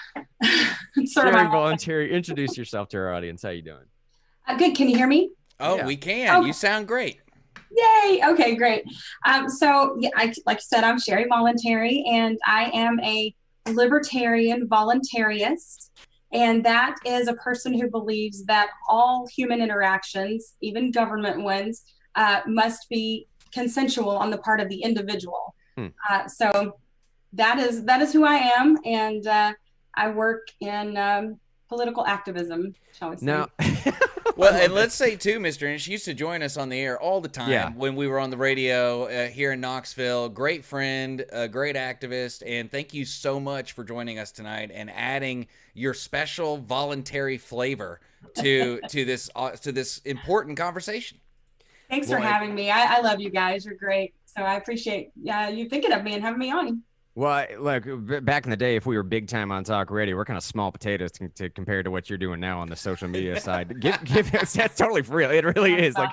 Sherry Voluntary, introduce yourself to our audience. How you doing? Good. Can you hear me? Oh, yeah. We can. Oh. You sound great. Yay. Okay, great. Like you said, I'm Sherry Voluntary, and I am a libertarian voluntarist. And that is a person who believes that all human interactions, even government ones, must be consensual on the part of the individual. So that is who I am. And I work in political activism, shall we say. Now, well, and let's say too, Mr. Inch used to join us on the air all the time when we were on the radio here in Knoxville. Great friend, a great activist, and thank you so much for joining us tonight and adding your special voluntary flavor to this important conversation. Thanks for having me. I love you guys. You're great. So I appreciate you thinking of me and having me on. Well, look, back in the day, if we were big time on talk radio, we're kind of small potatoes to compare to what you're doing now on the social media side. That's totally for real. It really is like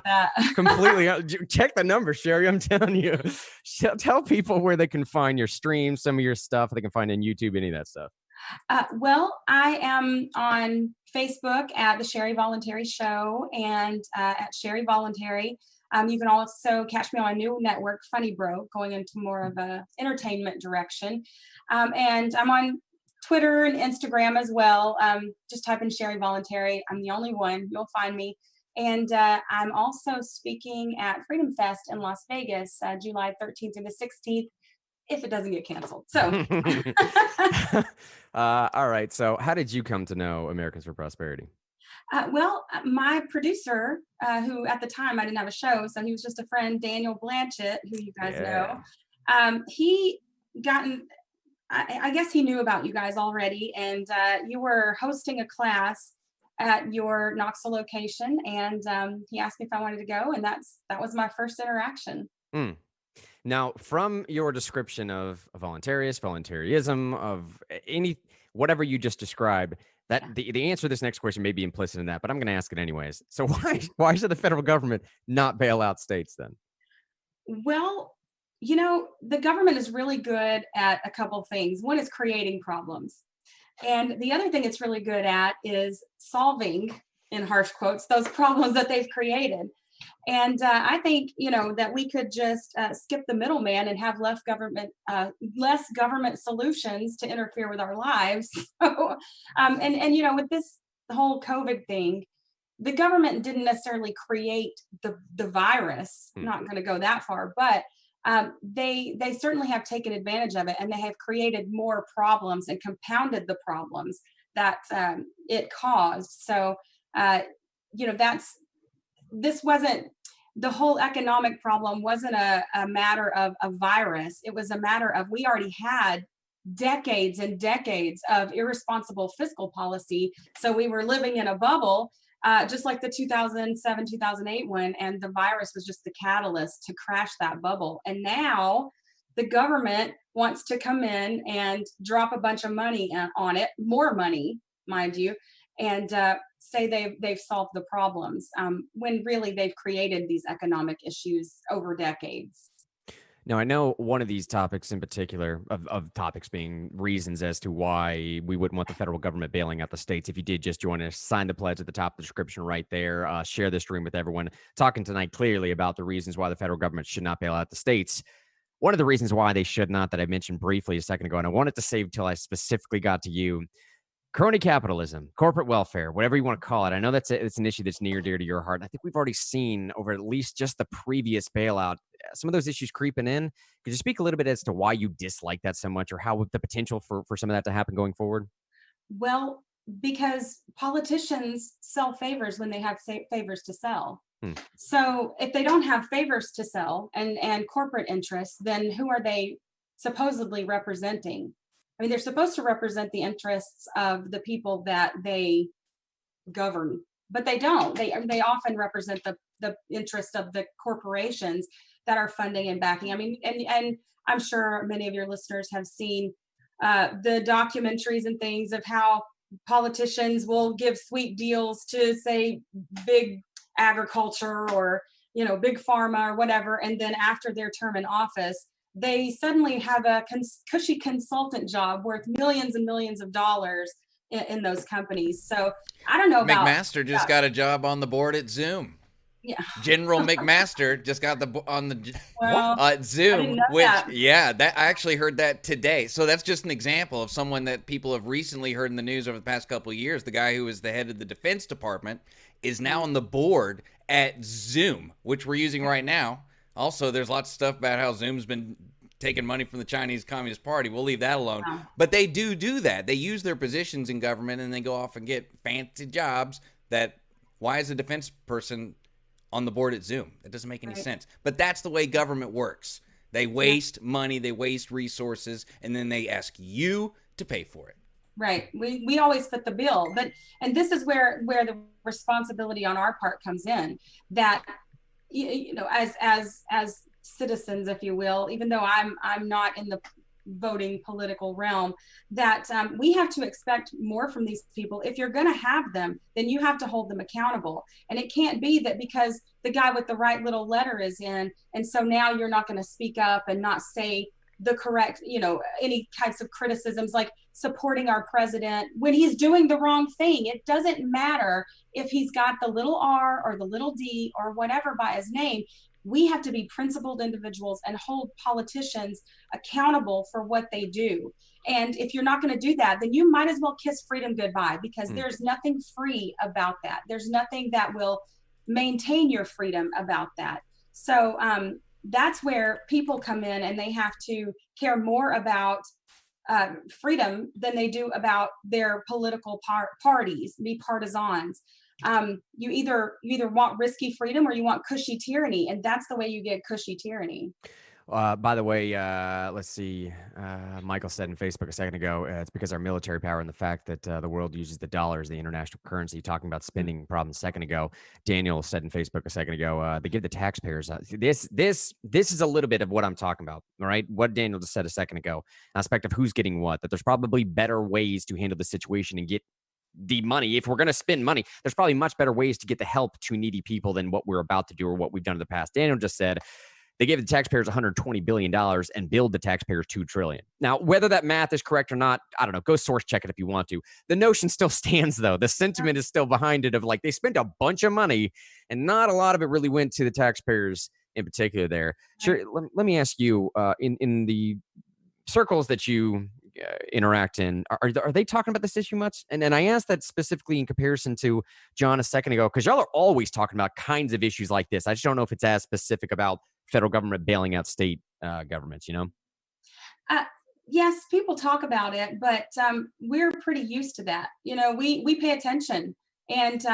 completely. Check the numbers, Sherry. I'm telling you. Tell people where they can find your streams, some of your stuff they can find on YouTube, any of that stuff. Well, I am on Facebook at the Sherry Voluntary Show and at Sherry Voluntary. You can also catch me on a new network, Funny Bro, going into more of a entertainment direction. And I'm on Twitter and Instagram as well. Just type in Sherry Voluntary. I'm the only one. You'll find me. And I'm also speaking at Freedom Fest in Las Vegas, July 13th and the 16th, if it doesn't get canceled. So. All right. So how did you come to know Americans for Prosperity? Well, my producer, who at the time I didn't have a show, so he was just a friend, Daniel Blanchett, who you guys know. I guess he knew about you guys already, and you were hosting a class at your Knoxville location, and he asked me if I wanted to go, and that was my first interaction. Now, from your description of voluntarism, of whatever you just described, that the answer to this next question may be implicit in that, but I'm going to ask it anyways. So why should the federal government not bail out states then? Well, the government is really good at a couple things. One is creating problems. And the other thing it's really good at is solving, in harsh quotes, those problems that they've created. And I think, that we could just skip the middleman and have less government solutions to interfere with our lives. So, and with this whole COVID thing, the government didn't necessarily create the virus. I'm not going to go that far, but they certainly have taken advantage of it, and they have created more problems and compounded the problems that it caused. So, this wasn't, the whole economic problem wasn't a matter of a virus. It was a matter of, we already had decades and decades of irresponsible fiscal policy. So we were living in a bubble, just like the 2007, 2008 one, and the virus was just the catalyst to crash that bubble. And now the government wants to come in and drop a bunch of money on it, more money, mind you, and say they've solved the problems, when really they've created these economic issues over decades. Now, I know one of these topics in particular, of topics being reasons as to why we wouldn't want the federal government bailing out the states. If you did just join us, sign the pledge at the top of the description right there. Share this stream with everyone. Talking tonight clearly about the reasons why the federal government should not bail out the states. One of the reasons why they should not, that I mentioned briefly a second ago, and I wanted to save till I specifically got to you, crony capitalism, corporate welfare, whatever you want to call it. I know it's an issue that's near and dear to your heart. And I think we've already seen over at least just the previous bailout, some of those issues creeping in. Could you speak a little bit as to why you dislike that so much, or how the potential for some of that to happen going forward? Well, because politicians sell favors when they have favors to sell. So if they don't have favors to sell and corporate interests, then who are they supposedly representing? I mean, they're supposed to represent the interests of the people that they govern, but they don't. They often represent the interest of the corporations that are funding and backing. I mean, and I'm sure many of your listeners have seen the documentaries and things of how politicians will give sweet deals to, say, big agriculture or, big pharma or whatever, and then after their term in office, they suddenly have a cushy consultant job worth millions and millions of dollars in those companies. So I don't know about McMaster just got a job on the board at Zoom. Yeah. General McMaster just got on the Zoom, that I actually heard that today. So that's just an example of someone that people have recently heard in the news over the past couple of years. The guy who was the head of the Defense Department is now on the board at Zoom, which we're using right now. Also, there's lots of stuff about how Zoom's been taking money from the Chinese Communist Party. We'll leave that alone. Wow. But they do that. They use their positions in government and they go off and get fancy jobs why is a defense person on the board at Zoom? That doesn't make any sense. But that's the way government works. They waste money, they waste resources, and then they ask you to pay for it. Right. We always fit the bill. And this is where the responsibility on our part comes in, that as citizens, if you will, even though I'm not in the voting political realm, that we have to expect more from these people. If you're going to have them, then you have to hold them accountable. And it can't be that because the guy with the right little letter is in, and so now you're not going to speak up and not say the correct, any types of criticisms like supporting our president when he's doing the wrong thing. It doesn't matter if he's got the little R or the little D or whatever by his name. We have to be principled individuals and hold politicians accountable for what they do. And if you're not going to do that, then you might as well kiss freedom goodbye, because there's nothing free about that. There's nothing that will maintain your freedom about that. So that's where people come in, and they have to care more about freedom than they do about their political parties, be partisans. You either want risky freedom or you want cushy tyranny, and that's the way you get cushy tyranny. By the way, let's see. Michael said in Facebook a second ago, it's because our military power and the fact that the world uses the dollar as the international currency. Talking about spending problems a second ago. Daniel said in Facebook a second ago, they give the taxpayers. This is a little bit of what I'm talking about. All right, what Daniel just said a second ago, aspect of who's getting what. That there's probably better ways to handle the situation and get the money. If we're going to spend money, there's probably much better ways to get the help to needy people than what we're about to do or what we've done in the past. Daniel just said they gave the taxpayers $120 billion and billed the taxpayers $2 trillion. Now, whether that math is correct or not, I don't know. Go source check it if you want to. The notion still stands, though. The sentiment is still behind it of like they spent a bunch of money and not a lot of it really went to the taxpayers in particular there. Sure. Let me ask you, in the circles that you interact in, are they talking about this issue much? And I asked that specifically in comparison to John a second ago, because y'all are always talking about kinds of issues like this. I just don't know if it's as specific about federal government bailing out state governments, you know? Yes, people talk about it, but we're pretty used to that. You know, we pay attention, and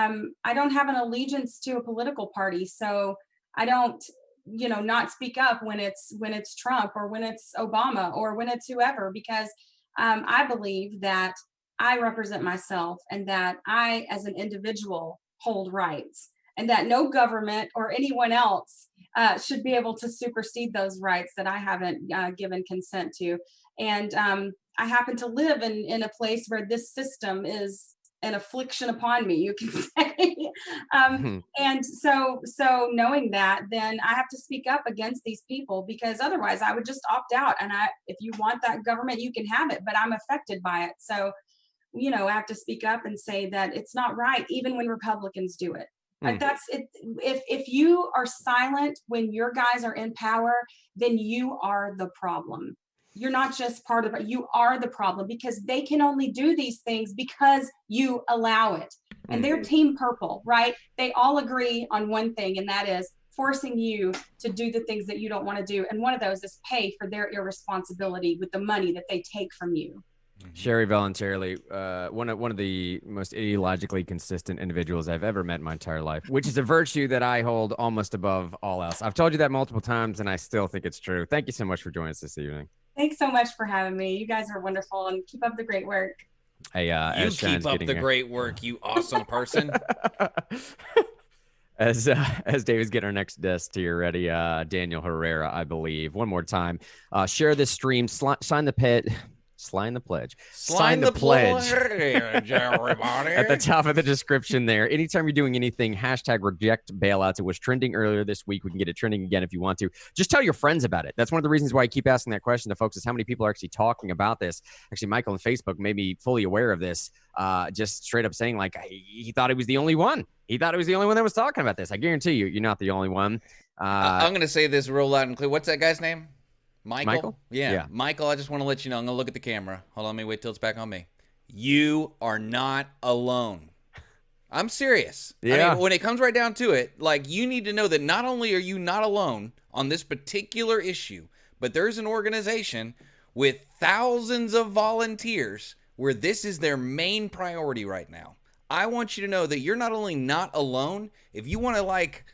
I don't have an allegiance to a political party, so I don't, you know, not speak up when it's Trump or when it's Obama or when it's whoever, because I believe that I represent myself and that I, as an individual, hold rights, and that no government or anyone else should be able to supersede those rights that I haven't given consent to. And I happen to live in a place where this system is an affliction upon me, you can say. And so knowing that, then I have to speak up against these people, because otherwise I would just opt out. And if you want that government, you can have it, but I'm affected by it. So, you know, I have to speak up and say that it's not right, even when Republicans do it. Like that's it. If you are silent when your guys are in power, then you are the problem. You're not just part of it, you are the problem, because they can only do these things because you allow it. And they're Team Purple, right? They all agree on one thing, and that is forcing you to do the things that you don't want to do. And one of those is pay for their irresponsibility with the money that they take from you. Sherry voluntarily, one of the most ideologically consistent individuals I've ever met in my entire life, which is a virtue that I hold almost above all else. I've told you that multiple times, and I still think it's true. Thank you so much for joining us this evening. Thanks so much for having me. You guys are wonderful, and keep up the great work. Hey, you keep up the great work, you awesome person. As David's getting our next guest here ready, Daniel Herrera, I believe. One more time, share this stream, sign the pledge. Sign the pledge. Sign the pledge. At the top of the description there. Anytime you're doing anything, hashtag reject bailouts. It was trending earlier this week. We can get it trending again if you want to. Just tell your friends about it. That's one of the reasons why I keep asking that question to folks, is how many people are actually talking about this. Actually, Michael on Facebook made me fully aware of this, just straight up saying, like, he thought he was the only one. He thought he was the only one that was talking about this. I guarantee you, you're not the only one. I'm going to say this real loud and clear. What's that guy's name? Michael? Yeah. Michael, I just want to let you know, I'm going to look at the camera. Hold on, let me wait till it's back on me. You are not alone. I'm serious. Yeah. I mean, when it comes right down to it, like, you need to know that not only are you not alone on this particular issue, but there's an organization with thousands of volunteers where this is their main priority right now. I want you to know that you're not only not alone, if you want to, like,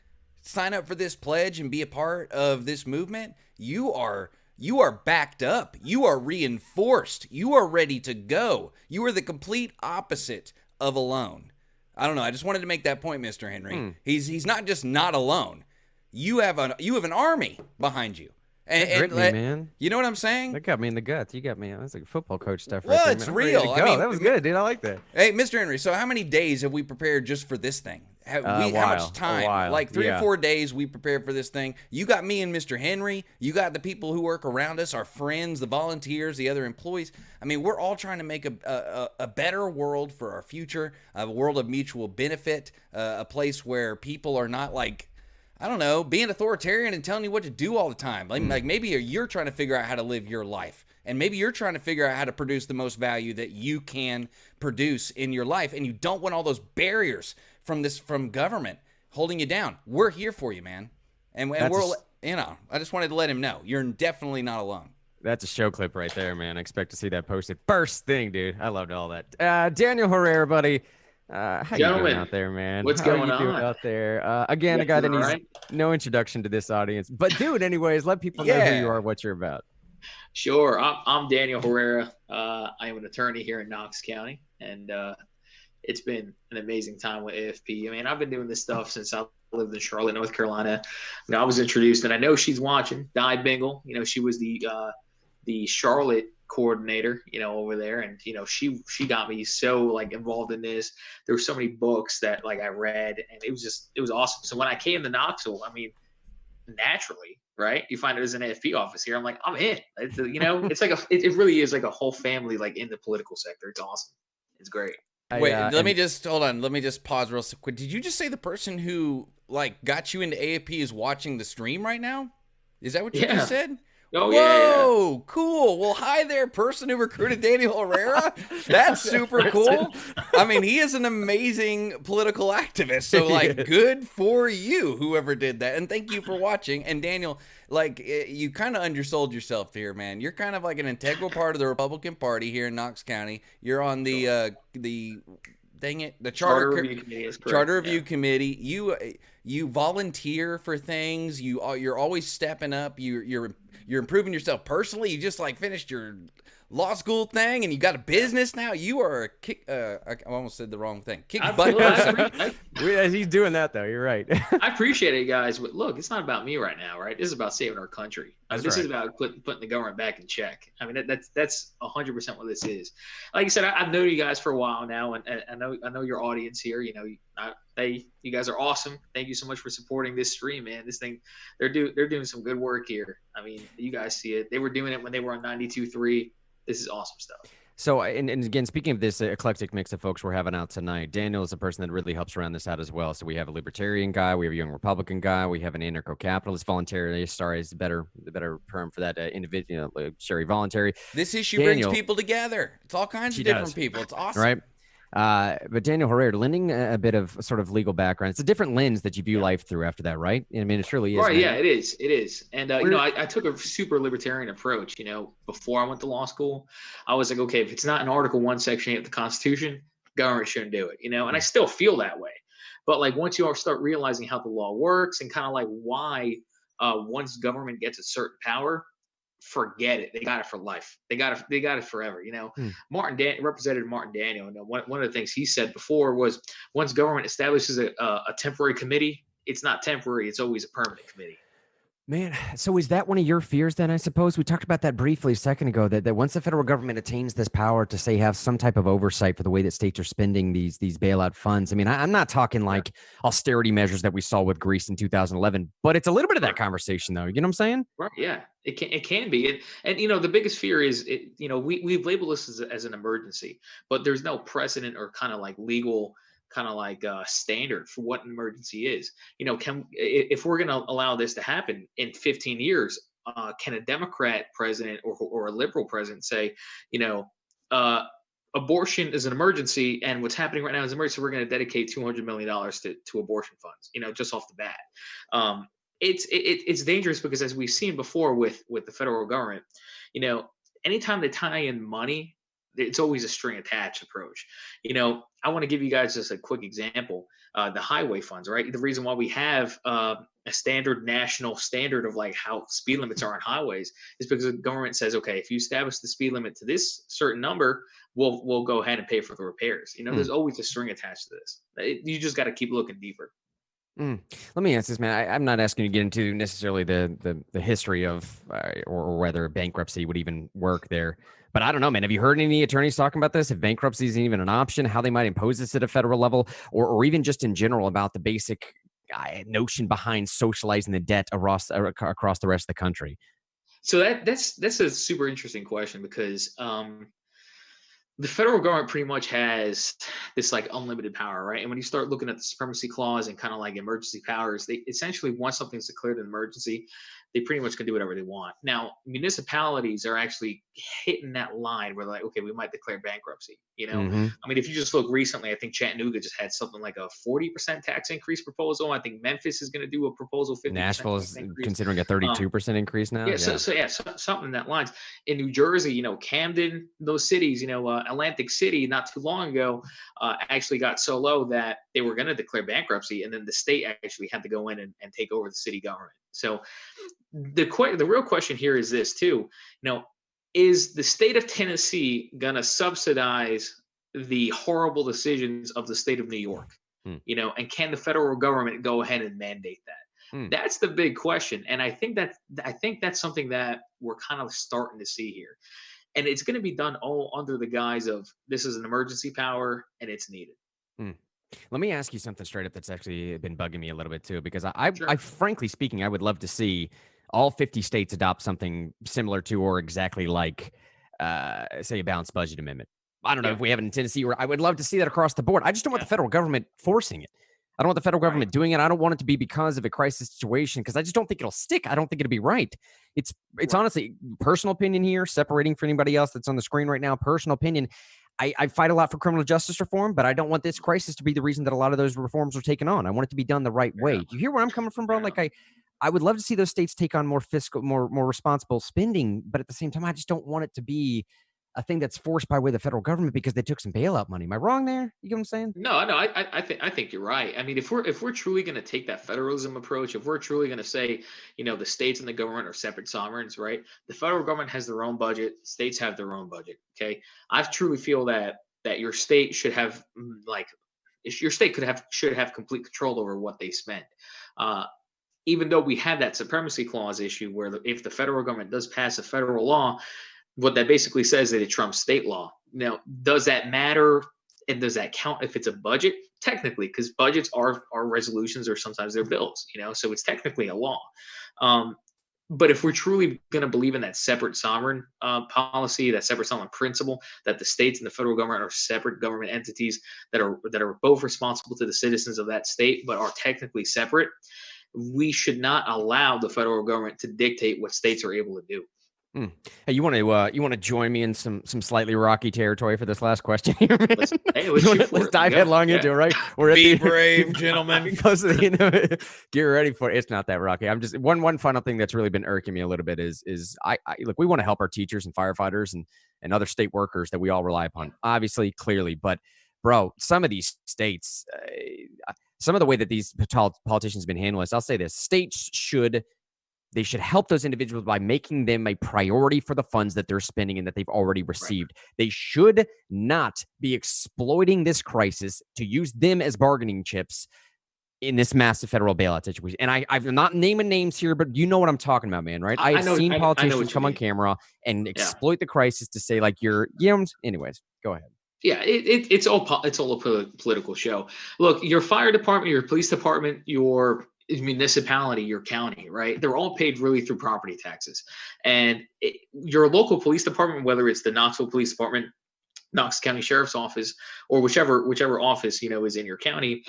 sign up for this pledge and be a part of this movement, you are backed up. You are reinforced. You are ready to go. You are the complete opposite of alone. I don't know. I just wanted to make that point, Mr. Henry. He's not just not alone. You have an army behind you. And man. You know what I'm saying? That got me in the guts. You got me. That's like football coach stuff. Well, right it's there, real. I mean, that was good, dude. I like that. Hey, Mr. Henry. So how many days have we prepared just for this thing? How much time? Like 3 or 4 days we prepared for this thing. You got me and Mr. Henry. You got the people who work around us, our friends, the volunteers, the other employees. I mean, we're all trying to make a better world for our future, a world of mutual benefit, a place where people are not, like, I don't know, being authoritarian and telling you what to do all the time. Like maybe you're trying to figure out how to live your life. And maybe you're trying to figure out how to produce the most value that you can produce in your life. And you don't want all those barriers from government holding you down. We're here for you, man. And we're, I just wanted to let him know you're definitely not alone. That's a show clip right there, man. I expect to see that posted first thing, dude. I loved all that. Daniel Herrera, buddy. How you doing out there, man? What's going on out there? Again, a guy that needs no introduction to this audience, but do it anyways. Let people know who you are, what you're about. Sure. I'm Daniel Herrera. I am an attorney here in Knox County, and it's been an amazing time with AFP. I mean, I've been doing this stuff since I lived in Charlotte, North Carolina. You know, I was introduced, and I know she's watching. Di Bingle, you know, she was the Charlotte coordinator, you know, over there, and you know, she got me so, like, involved in this. There were so many books that, like, I read, and it was awesome. So when I came to Knoxville, I mean, naturally, right, you find there's an AFP office here. I'm like, I'm in. It's, you know, it's like it really is like a whole family, like, in the political sector. It's awesome. It's great. Wait, let me just hold on. Let me just pause real quick. Did you just say the person who, like, got you into AFP is watching the stream right now? Is that what you just said? Oh, Whoa, yeah. cool. Well, hi there, person who recruited Daniel Herrera. That's super cool. I mean, he is an amazing political activist. So, like, good for you, whoever did that. And thank you for watching. And Daniel, like, you kind of undersold yourself here, man. You're kind of like an integral part of the Republican Party here in Knox County. You're on the dang it, the Charter Review Committee is correct. Charter Review Committee. You volunteer for things. You're always stepping up. You're improving yourself personally. You just like finished your law school thing and you got a business now. You are a kick. I almost said the wrong thing. Kick butt person. He's doing that though. You're right. I appreciate it, guys. But look, it's not about me right now, right? This is about saving our country. This is about putting the government back in check. I mean, that's 100% what this is. Like I said, I've known you guys for a while now, and I know your audience here. You know, you guys are awesome. Thank you so much for supporting this stream, man. This thing, they're doing some good work here. I mean, you guys see it. They were doing it when they were on 92.3. This is awesome stuff. So, and again, speaking of this eclectic mix of folks we're having out tonight, Daniel is a person that really helps round this out as well. So we have a libertarian guy, we have a young Republican guy, we have an anarcho-capitalist voluntarist. Sorry, is the better term for that individual, Sherry voluntary. This issue brings people together. It's all kinds of different people. It's awesome, right? But Daniel Herrera, lending a bit of sort of legal background, it's a different lens that you view life through after that, right? I mean, it truly is. Right, yeah, it is. And, you know, I took a super libertarian approach, you know, before I went to law school. I was like, okay, if it's not in Article 1, Section 8 of the Constitution, government shouldn't do it, you know? And I still feel that way. But, like, once you start realizing how the law works and kind of like why once government gets a certain power, forget it. They got it for life. They got it forever. You know, Representative Martin Daniel. And one of the things he said before was, once government establishes a temporary committee, it's not temporary. It's always a permanent committee. Man, so is that one of your fears then, I suppose? We talked about that briefly a second ago, that once the federal government attains this power to, say, have some type of oversight for the way that states are spending these bailout funds. I mean, I'm not talking like austerity measures that we saw with Greece in 2011, but it's a little bit of that conversation, though. You know what I'm saying? Right, yeah. It can be. And you know, the biggest fear is, you know, we've labeled this as an emergency, but there's no precedent or kind of like legal kind of like standard for what an emergency is. You know, if we're going to allow this to happen in 15 years, can a Democrat president or a liberal president say, you know, abortion is an emergency and what's happening right now is an emergency, we're going to dedicate $200 million to abortion funds, you know, just off the bat. It's dangerous because, as we've seen before with the federal government, you know, anytime they tie in money, it's always a string attached approach. You know, I want to give you guys just a quick example. The highway funds, right? The reason why we have a standard national standard of like how speed limits are on highways is because the government says, okay, if you establish the speed limit to this certain number, we'll go ahead and pay for the repairs. You know, there's always a string attached to this. You just got to keep looking deeper. Let me ask this, man. I'm not asking you to get into necessarily the history of or whether bankruptcy would even work there. But I don't know, man. Have you heard any attorneys talking about this? If bankruptcy isn't even an option, how they might impose this at a federal level, or even just in general about the basic notion behind socializing the debt across the rest of the country? So that's a super interesting question because the federal government pretty much has this like unlimited power, right? And when you start looking at the supremacy clause and kind of like emergency powers, they essentially, once something's declared an emergency, they pretty much can do whatever they want. Now, municipalities are actually hitting that line where they're like, okay, we might declare bankruptcy. You know, I mean, if you just look recently, I think Chattanooga just had something like a 40% tax increase proposal. I think Memphis is going to do a proposal. 50% Nashville is considering a 32% increase now. Yeah, so something in that lines. In New Jersey, you know, Camden, those cities, you know, Atlantic City, not too long ago, actually got so low that they were going to declare bankruptcy, and then the state actually had to go in and take over the city government. So the real question here is this too. You know, is the state of Tennessee going to subsidize the horrible decisions of the state of New York? You know, and can the federal government go ahead and mandate that? That's the big question. And I think that's something that we're kind of starting to see here. And it's going to be done all under the guise of this is an emergency power and it's needed. Let me ask you something straight up that's actually been bugging me a little bit too, because I frankly speaking, I would love to see all 50 states adopt something similar to or exactly like, say, a balanced budget amendment. I don't know if we have it in Tennessee, or I would love to see that across the board. I just don't want the federal government forcing it. I don't want the federal government doing it. I don't want it to be because of a crisis situation, because I just don't think it'll stick. I don't think it'll be right. It's honestly personal opinion here, separating for anybody else that's on the screen right now. Personal opinion. I fight a lot for criminal justice reform, but I don't want this crisis to be the reason that a lot of those reforms are taken on. I want it to be done the right way. Do you hear where I'm coming from, bro? Like I would love to see those states take on more fiscal, more responsible spending, but at the same time, I just don't want it to be a thing that's forced by way of the federal government because they took some bailout money. Am I wrong there? You get what I'm saying? No, I think you're right. I mean, if we're truly going to take that federalism approach, if we're truly going to say, the states and the government are separate sovereigns, right? The federal government has their own budget, states have their own budget. Okay, I truly feel that your state should have your state should have complete control over what they spend. Even though we have that supremacy clause issue where if the federal government does pass a federal law, what that basically says is that it trumps state law. Now, does that matter? And does that count if it's a budget? Technically, because budgets are resolutions or sometimes they're bills, so it's technically a law. But if we're truly going to believe in that separate sovereign policy, that separate sovereign principle, that the states and the federal government are separate government entities that are both responsible to the citizens of that state, but are technically separate, we should not allow the federal government to dictate what states are able to do. Hey, you want to join me in some slightly rocky territory for this last question here? Let's dive headlong into it, right? Be brave, gentlemen. Get ready for it. It's not that rocky. I'm just one final thing that's really been irking me a little bit is I look, we want to help our teachers and firefighters and other state workers that we all rely upon, obviously, clearly, but bro, some of these states, some of the way that these politicians have been handling this, I'll say this: states should help those individuals by making them a priority for the funds that they're spending and that they've already received. Right. They should not be exploiting this crisis to use them as bargaining chips in this massive federal bailout situation. And I'm not naming names here, but you know what I'm talking about, man, right? I've seen politicians come on camera and exploit the crisis to say, like, anyways, go ahead. Yeah, it's all a political show. Look, your fire department, your police department, your municipality, your county, right? They're all paid really through property taxes. And your local police department, whether it's the Knoxville Police Department, Knox County Sheriff's Office, or whichever office, is in your county,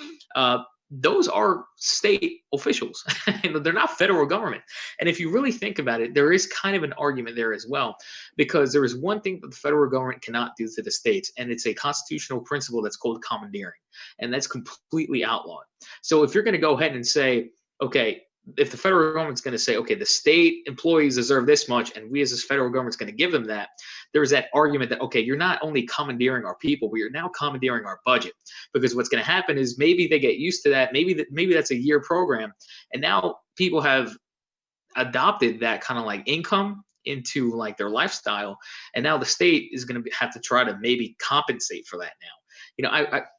those are state officials. They're not federal government. And if you really think about it, there is kind of an argument there as well, because there is one thing that the federal government cannot do to the states, and it's a constitutional principle that's called commandeering, and that's completely outlawed. So if you're going to go ahead and say, okay, if the federal government's going to say, okay, the state employees deserve this much, and we as this federal government's going to give them that, there's that argument that, okay, you're not only commandeering our people, but you're now commandeering our budget. Because what's going to happen is maybe they get used to that. Maybe that's a year program. And now people have adopted that kind of like income into like their lifestyle. And now the state is going to have to try to maybe compensate for that now.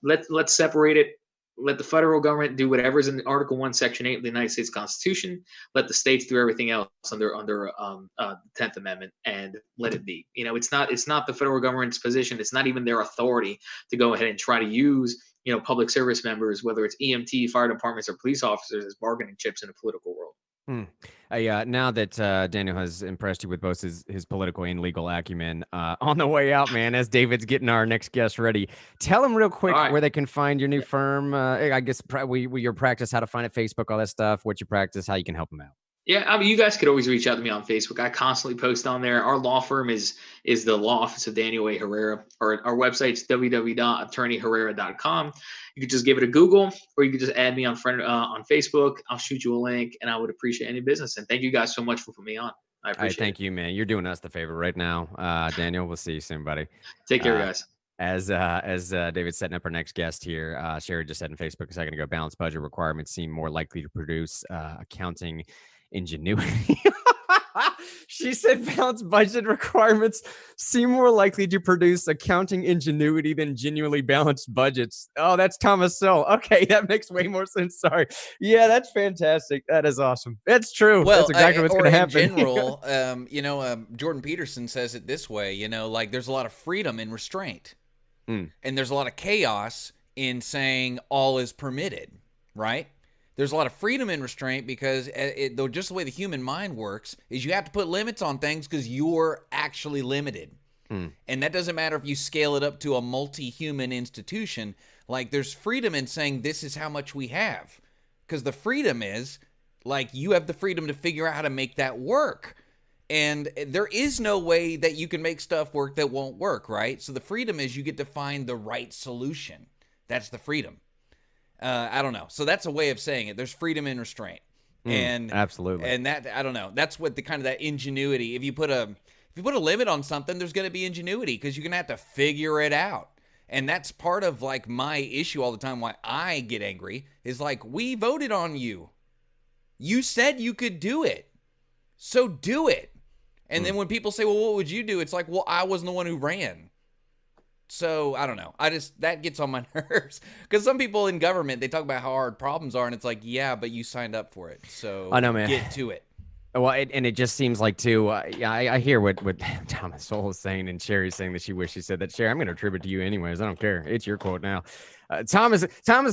Let's separate it. Let the federal government do whatever's in Article 1, Section 8 of the United States Constitution. Let the states do everything else under the 10th Amendment, and let it be. It's not the federal government's position. It's not even their authority to go ahead and try to use public service members, whether it's EMT, fire departments, or police officers, as bargaining chips in a political world. Now that Daniel has impressed you with both his political and legal acumen, on the way out, man, as David's getting our next guest ready, tell them real quick where they can find your new firm. I guess your practice, how to find it, Facebook, all that stuff, what you practice, how you can help them out. Yeah, I mean, you guys could always reach out to me on Facebook. I constantly post on there. Our law firm is the Law Office of Daniel A. Herrera. Our website's www.attorneyherrera.com. You could just give it a Google, or you could just add me on Facebook. I'll shoot you a link, and I would appreciate any business. And thank you guys so much for putting me on. I appreciate it. Thank you, man. You're doing us the favor right now. Daniel, we'll see you soon, buddy. Take care, guys. As David's setting up our next guest here, Sherry just said on Facebook a second ago, balanced budget requirements seem more likely to produce accounting ingenuity. She said balanced budget requirements seem more likely to produce accounting ingenuity than genuinely balanced budgets. Oh, that's Thomas Sowell. Okay, that makes way more sense. Sorry. Yeah, that's fantastic. That is awesome. That's true. Well, that's exactly what's going to happen. In general, Jordan Peterson says it this way, like there's a lot of freedom in restraint. And there's a lot of chaos in saying all is permitted, right? There's a lot of freedom in restraint because though just the way the human mind works is you have to put limits on things because you're actually limited. And that doesn't matter if you scale it up to a multi-human institution. Like, there's freedom in saying this is how much we have, because the freedom is like you have the freedom to figure out how to make that work. And there is no way that you can make stuff work that won't work, right? So the freedom is you get to find the right solution. That's the freedom. I don't know. So that's a way of saying it. There's freedom in restraint. Absolutely. And that, I don't know. That's what the kind of that ingenuity. If you put a limit on something, there's going to be ingenuity because you're going to have to figure it out. And that's part of like my issue all the time. Why I get angry is like, we voted on you. You said you could do it. So do it. And then when people say, well, what would you do? It's like, well, I wasn't the one who ran. So I don't know. That gets on my nerves because some people in government, they talk about how hard problems are. And it's like, yeah, but you signed up for it. So I know, man. Get to it. Well, and it just seems like too. I hear what Thomas Sowell is saying, and Sherry's saying that she wished she said that. Sherry, I'm going to attribute to you anyways. I don't care. It's your quote now. Thomas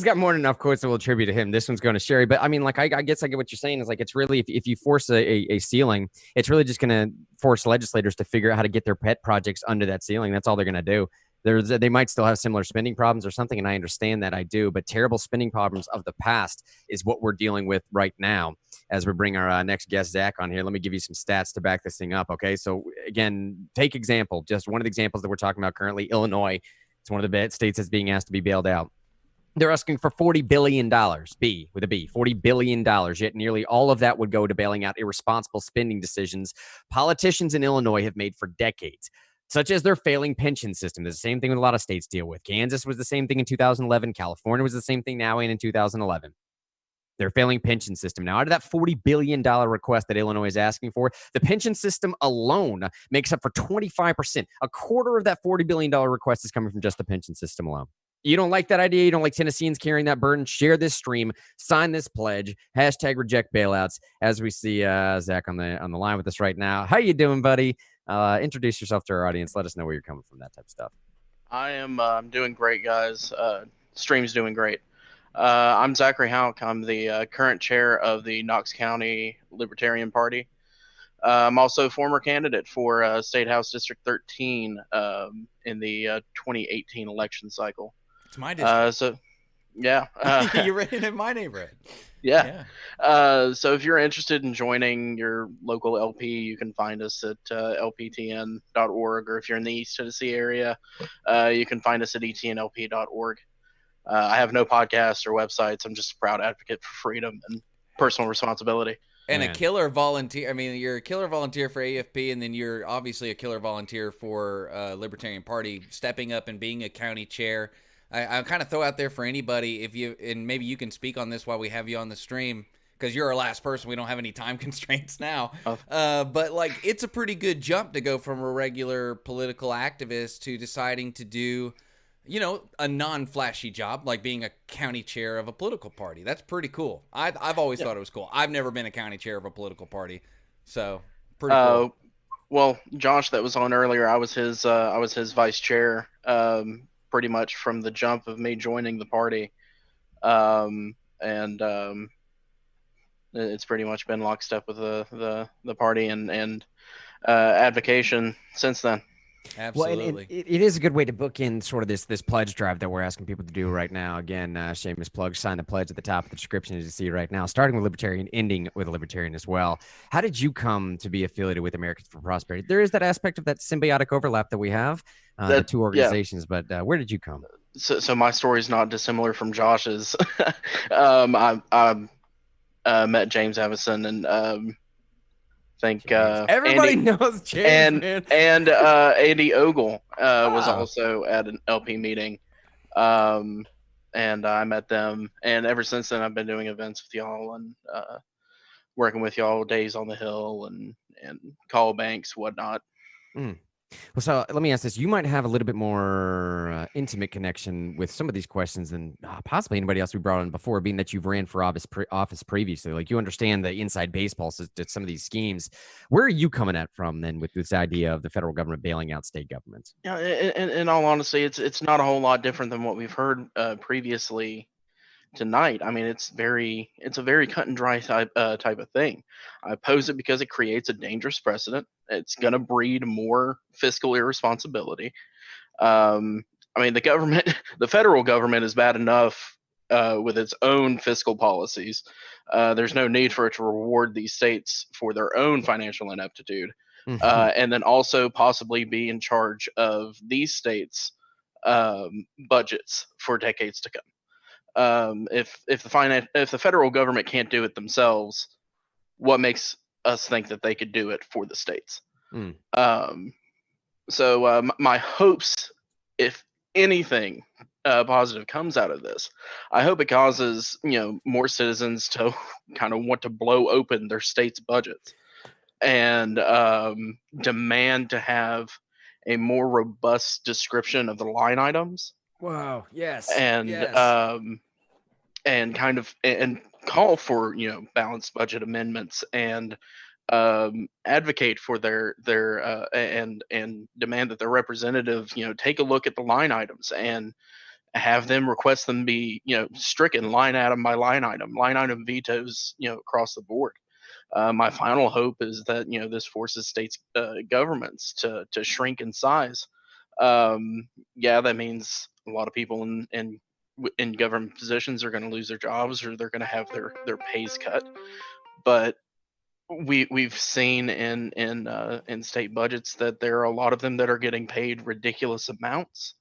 got more than enough quotes that will attribute to him. This one's going to Sherry, but I mean, like, I guess I get what you're saying. Is like it's really if you force a ceiling, it's really just going to force legislators to figure out how to get their pet projects under that ceiling. That's all they're going to do. They might still have similar spending problems or something, and I understand that. I do, but terrible spending problems of the past is what we're dealing with right now. As we bring our next guest, Zach, on here, let me give you some stats to back this thing up, okay? So, again, take example, just one of the examples that we're talking about currently, Illinois. It's one of the states that's being asked to be bailed out. They're asking for $40 billion, B with a B, $40 billion, yet nearly all of that would go to bailing out irresponsible spending decisions politicians in Illinois have made for decades, such as their failing pension system. There's the same thing that a lot of states deal with. Kansas was the same thing in 2011. California was the same thing now and in 2011. Their failing pension system. Now, out of that $40 billion request that Illinois is asking for, the pension system alone makes up for 25%. A quarter of that $40 billion request is coming from just the pension system alone. You don't like that idea? You don't like Tennesseans carrying that burden? Share this stream. Sign this pledge. Hashtag reject bailouts. As we see Zach on the line with us right now. How you doing, buddy? Introduce yourself to our audience. Let us know where you're coming from, that type of stuff. I am doing great, guys. Stream's doing great. I'm Zachary Houck. I'm the current chair of the Knox County Libertarian Party. I'm also a former candidate for State House District 13 in the 2018 election cycle. It's my district. Yeah. You're right in my neighborhood. Yeah. So if you're interested in joining your local LP, you can find us at lptn.org, or if you're in the East Tennessee area, you can find us at etnlp.org. I have no podcasts or websites. I'm just a proud advocate for freedom and personal responsibility. And a killer volunteer. I mean, you're a killer volunteer for AFP, and then you're obviously a killer volunteer for Libertarian Party, stepping up and being a county chair. I kind of throw out there for anybody, and maybe you can speak on this while we have you on the stream, because you're our last person. We don't have any time constraints now. But like, it's a pretty good jump to go from a regular political activist to deciding to do, a non-flashy job, like being a county chair of a political party. That's pretty cool. I've always thought it was cool. I've never been a county chair of a political party, so pretty cool. Well, Josh, that was on earlier. I was his vice chair, pretty much from the jump of me joining the party, and it's pretty much been lockstep with the party and advocation since then. Absolutely. Well, it is a good way to book in sort of this pledge drive that we're asking people to do right now. Again, shameless plug, sign the pledge at the top of the description as you see right now, starting with Libertarian, ending with a Libertarian as well. How did you come to be affiliated with Americans for Prosperity? There is that aspect of that symbiotic overlap that we have, the two organizations, but where did you come? So my story is not dissimilar from Josh's. I met James Evison and think everybody knows James, and Andy Ogle was also at an LP meeting, and I met them, and ever since then I've been doing events with y'all and working with y'all, days on the Hill and call banks, whatnot. Well, so let me ask this. You might have a little bit more intimate connection with some of these questions than possibly anybody else we brought on before, being that you've ran for office previously. Like, you understand the inside baseball to some of these schemes. Where are you coming at from then with this idea of the federal government bailing out state governments? Yeah, in all honesty, it's not a whole lot different than what we've heard previously tonight. I mean, it's a very cut and dry type of thing. I oppose it because it creates a dangerous precedent. It's going to breed more fiscal irresponsibility. I mean, the federal government is bad enough with its own fiscal policies. There's no need for it to reward these states for their own financial ineptitude, and then also possibly be in charge of these states' budgets for decades to come. If the federal government can't do it themselves, what makes us think that they could do it for the states? So my hopes, if anything positive comes out of this, I hope it causes more citizens to kind of want to blow open their state's budgets and demand to have a more robust description of the line items. Wow. Yes. And yes. And kind of and call for balanced budget amendments and advocate for their and demand that their representative take a look at the line items and have them request them be stricken line item by line item vetoes across the board. My final hope is that this forces states governments to shrink in size. That means a lot of people in government positions are going to lose their jobs, or they're going to have their pays cut. But we've seen in state budgets that there are a lot of them that are getting paid ridiculous amounts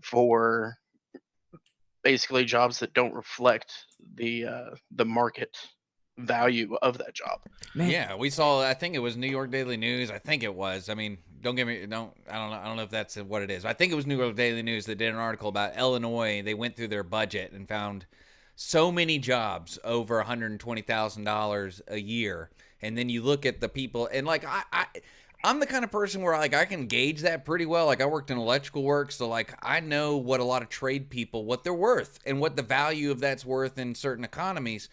for basically jobs that don't reflect the market value of that job. Man. Yeah, we saw. I think it was New York Daily News. I think it was. I mean, don't get me. I don't know if that's what it is. I think it was New York Daily News that did an article about Illinois. They went through their budget and found so many jobs over $120,000 a year. And then you look at the people, and like I'm the kind of person where like I can gauge that pretty well. Like I worked in electrical work, so like I know what a lot of trade people, what they're worth and what the value of that's worth in certain economies.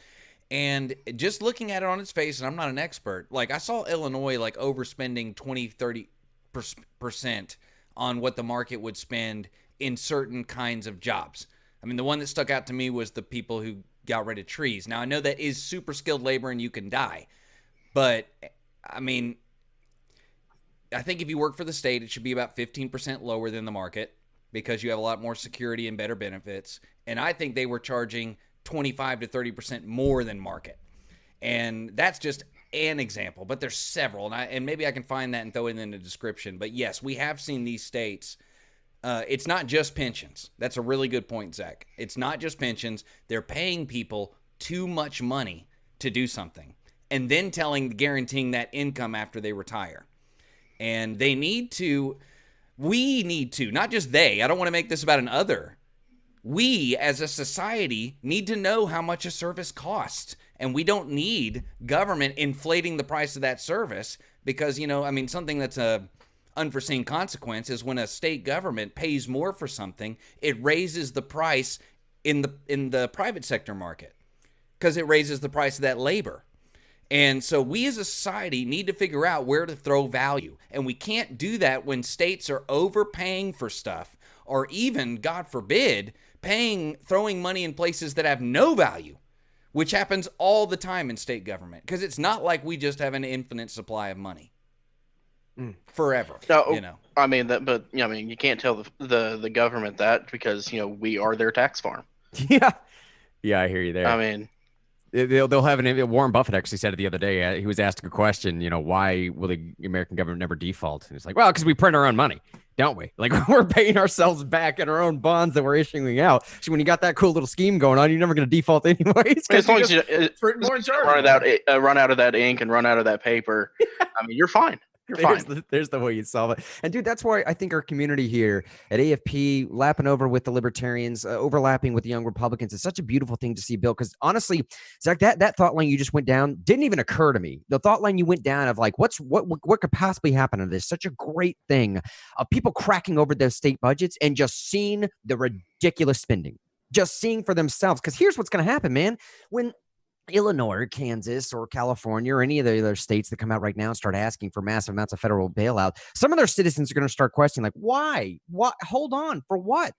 And just looking at it on its face, and I'm not an expert, like I saw Illinois like overspending 20-30% on what the market would spend in certain kinds of jobs. I mean, the one that stuck out to me was the people who got rid of trees. Now, I know that is super skilled labor and you can die. But, I mean, I think if you work for the state, it should be about 15% lower than the market because you have a lot more security and better benefits. And I think they were charging 25 to 30% more than market. And that's just an example, but there's several. And maybe I can find that and throw it in the description. But, yes, we have seen these states. It's not just pensions. That's a really good point, Zach. It's not just pensions. They're paying people too much money to do something, and then guaranteeing that income after they retire. And we need to, not just they, I don't want to make this about an other. We as a society need to know how much a service costs. And we don't need government inflating the price of that service because, something that's a unforeseen consequence is when a state government pays more for something, it raises the price in the private sector market because it raises the price of that labor. And so we as a society need to figure out where to throw value. And we can't do that when states are overpaying for stuff or even, God forbid, throwing money in places that have no value, which happens all the time in state government because it's not like we just have an infinite supply of money forever. No, I mean, you can't tell the government that because, we are their tax farm. Yeah. Yeah, I hear you there. I mean, they'll have Warren Buffett actually said it the other day. He was asked a question, why will the American government never default? And it's like, well, because we print our own money, don't we? Like we're paying ourselves back in our own bonds that we're issuing out. So when you got that cool little scheme going on, you're never going to default anyways. As long as you run out of that ink and run out of that paper, I mean, you're fine. There's the way you solve it. And dude, that's why I think our community here at AFP, lapping over with the Libertarians, overlapping with the Young Republicans, is such a beautiful thing to see, Bill. Because honestly, Zach, that thought line you just went down didn't even occur to me. The thought line you went down of like, what could possibly happen to this? Such a great thing of people cracking over their state budgets and just seeing the ridiculous spending, just seeing for themselves. Because here's what's going to happen, man. When Illinois or Kansas or California or any of the other states that come out right now and start asking for massive amounts of federal bailout, some of their citizens are going to start questioning, like, why? What? Hold on, for what?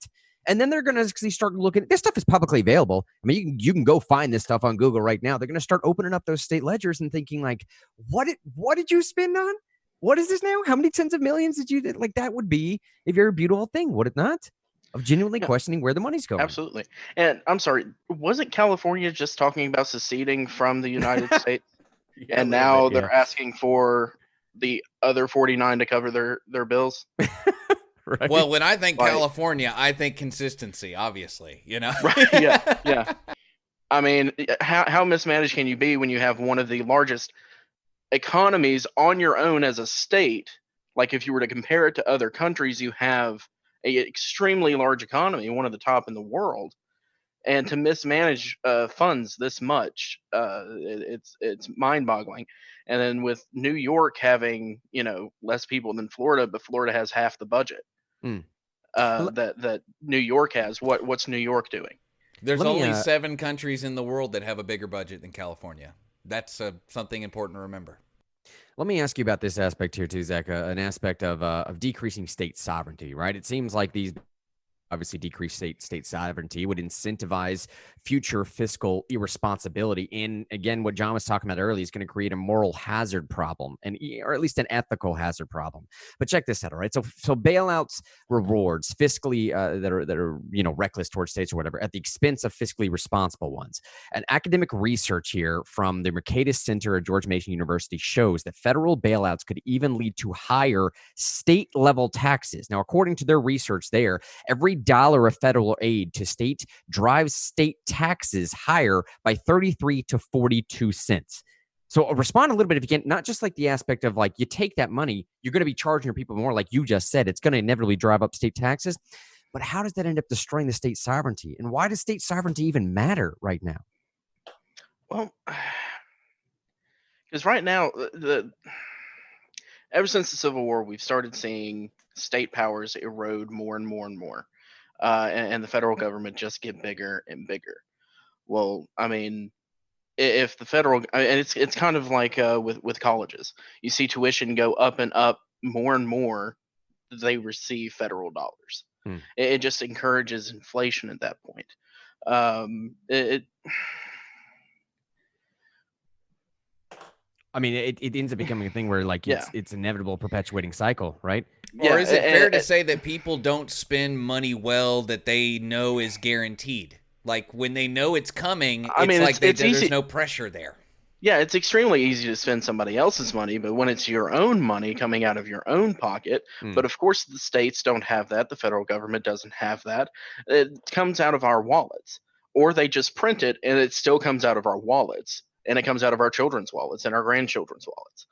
And then they're going to start looking. This stuff is publicly available. I mean, you can go find this stuff on Google right now. They're going to start opening up those state ledgers and thinking, like, what did you spend on? What is this now? How many tens of millions did you like? That would be a very beautiful thing, would it not? of genuinely questioning where the money's going. Absolutely. And I'm sorry, wasn't California just talking about seceding from the United States? Yeah, And now they're asking for the other 49 to cover their bills? Right. Well, when I think California, I think consistency, obviously, you know? Right, yeah. I mean, how mismanaged can you be when you have one of the largest economies on your own as a state? Like, if you were to compare it to other countries, you have a extremely large economy, one of the top in the world, and to mismanage funds this much, it's mind-boggling. And then with New York having less people than Florida, but Florida has half the budget that New York has. What's New York doing? There's only 7 countries in the world that have a bigger budget than California. That's something important to remember. Let me ask you about this aspect here too, Zach. An aspect of decreasing state sovereignty, right? It seems like these obviously decreased state sovereignty would incentivize future fiscal irresponsibility. And again, what John was talking about earlier is going to create a moral hazard problem, or at least an ethical hazard problem. But check this out, all right? So bailouts rewards fiscally that are reckless towards states or whatever at the expense of fiscally responsible ones. And academic research here from the Mercatus Center at George Mason University shows that federal bailouts could even lead to higher state level taxes. Now, according to their research there, every dollar of federal aid to state drives state taxes higher by 33 to 42 cents. So respond a little bit if you can, not just like the aspect of like you take that money, you're going to be charging your people more, like you just said, it's going to inevitably drive up state taxes. But how does that end up destroying the state sovereignty? And why does state sovereignty even matter right now? Well, because right now, ever since the Civil War, we've started seeing state powers erode more and more and more. And the federal government just get bigger and bigger. Well, I mean, if the federal, and it's kind of like with colleges, you see tuition go up and up more and more. They receive federal dollars. It just encourages inflation at that point. I mean, it ends up becoming a thing where like it's inevitable perpetuating cycle, right? Or is it fair to say that people don't spend money well that they know is guaranteed? Like when they know it's coming, there's no pressure there. Yeah, it's extremely easy to spend somebody else's money, but when it's your own money coming out of your own pocket, but of course the states don't have that, the federal government doesn't have that. It comes out of our wallets. Or they just print it and it still comes out of our wallets. And it comes out of our children's wallets and our grandchildren's wallets.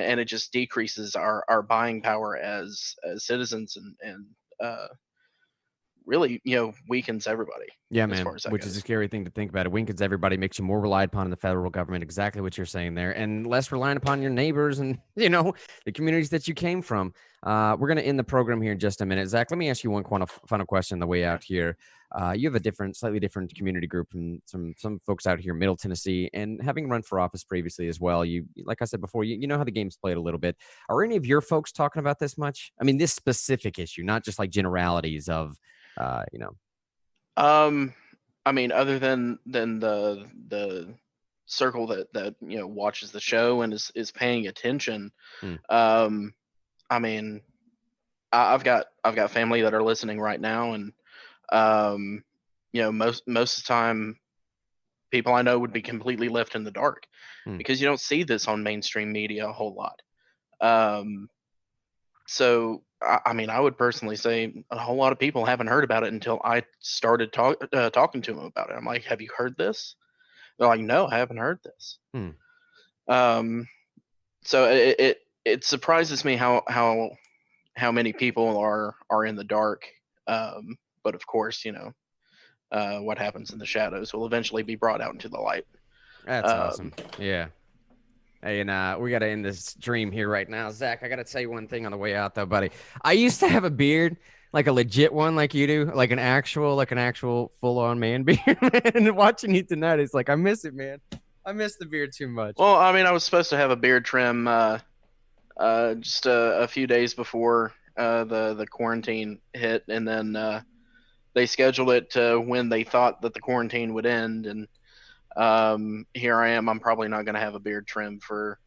And it just decreases our buying power as citizens and really, weakens everybody. Yeah, man, which is a scary thing to think about. It weakens everybody, makes you more reliant upon the federal government, exactly what you're saying there, and less reliant upon your neighbors and, the communities that you came from. We're going to end the program here in just a minute. Zach, let me ask you one final question on the way out here. You have a slightly different community group from some folks out here in Middle Tennessee, and having run for office previously as well, you, like I said before, you know how the game's played a little bit. Are any of your folks talking about this much? I mean, this specific issue, not just like generalities of, I mean, other than the circle that watches the show and is paying attention. I mean, I've got family that are listening right now, and most of the time, people I know would be completely left in the dark because you don't see this on mainstream media a whole lot. So, I mean, I would personally say a whole lot of people haven't heard about it until I started talking to them about it. I'm like, "Have you heard this?" They're like, "No, I haven't heard this." So it surprises me how many people are in the dark. But of course, what happens in the shadows will eventually be brought out into the light. That's awesome. Yeah. Hey, and we got to end this stream here right now. Zach, I got to tell you one thing on the way out, though, buddy. I used to have a beard, like a legit one, like you do, like an actual full-on man beard. And watching you tonight, it's like I miss it, man. I miss the beard too much. Well, I mean, I was supposed to have a beard trim just a few days before the quarantine hit, and then they scheduled it to when they thought that the quarantine would end, and here I am. I'm probably not going to have a beard trim for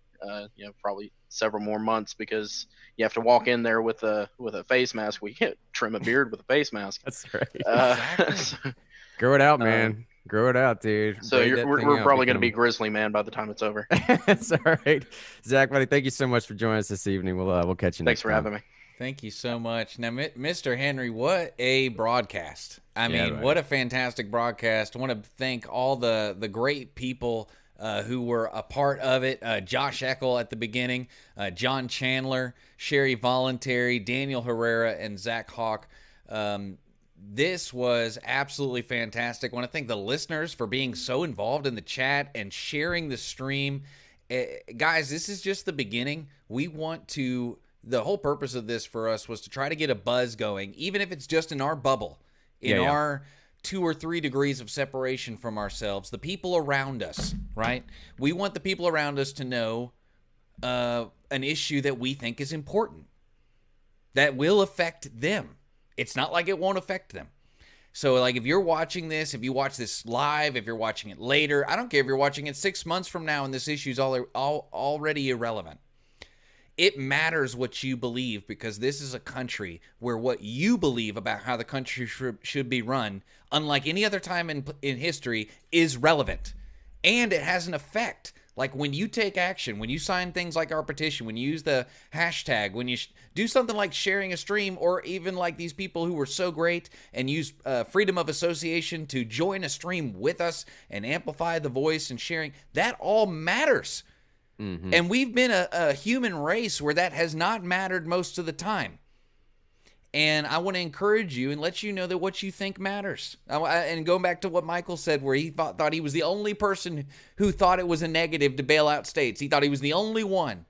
probably several more months, because you have to walk in there with a face mask. We can't trim a beard with a face mask. That's right. Exactly. Grow it out, man. Grow it out, dude. So we're probably going to be Grizzly Man by the time it's over. That's all right. Zach, buddy, thank you so much for joining us this evening. We'll catch you next time. Thanks for having me. Thank you so much. Now, Mr. Henry, what a broadcast. I mean, what a fantastic broadcast. I want to thank all the great people who were a part of it. Josh Eckel at the beginning, John Chandler, Sherry Voluntary, Daniel Herrera, and Zach Hawk. This was absolutely fantastic. I want to thank the listeners for being so involved in the chat and sharing the stream. Guys, this is just the beginning. The whole purpose of this for us was to try to get a buzz going, even if it's just in our bubble, in our 2 or 3 degrees of separation from ourselves, the people around us, right? We want the people around us to know an issue that we think is important, that will affect them. It's not like it won't affect them. So, like, if you're watching this, if you watch this live, if you're watching it later, I don't care if you're watching it 6 months from now and this issue's already irrelevant. It matters what you believe, because this is a country where what you believe about how the country should be run, unlike any other time in history, is relevant. And it has an effect. Like, when you take action, when you sign things like our petition, when you use the hashtag, when you do something like sharing a stream, or even like these people who were so great and use freedom of association to join a stream with us and amplify the voice and sharing, that all matters. Mm-hmm. And we've been a human race where that has not mattered most of the time. And I want to encourage you and let you know that what you think matters. And going back to what Michael said, where he thought he was the only person who thought it was a negative to bail out states. He thought he was the only one.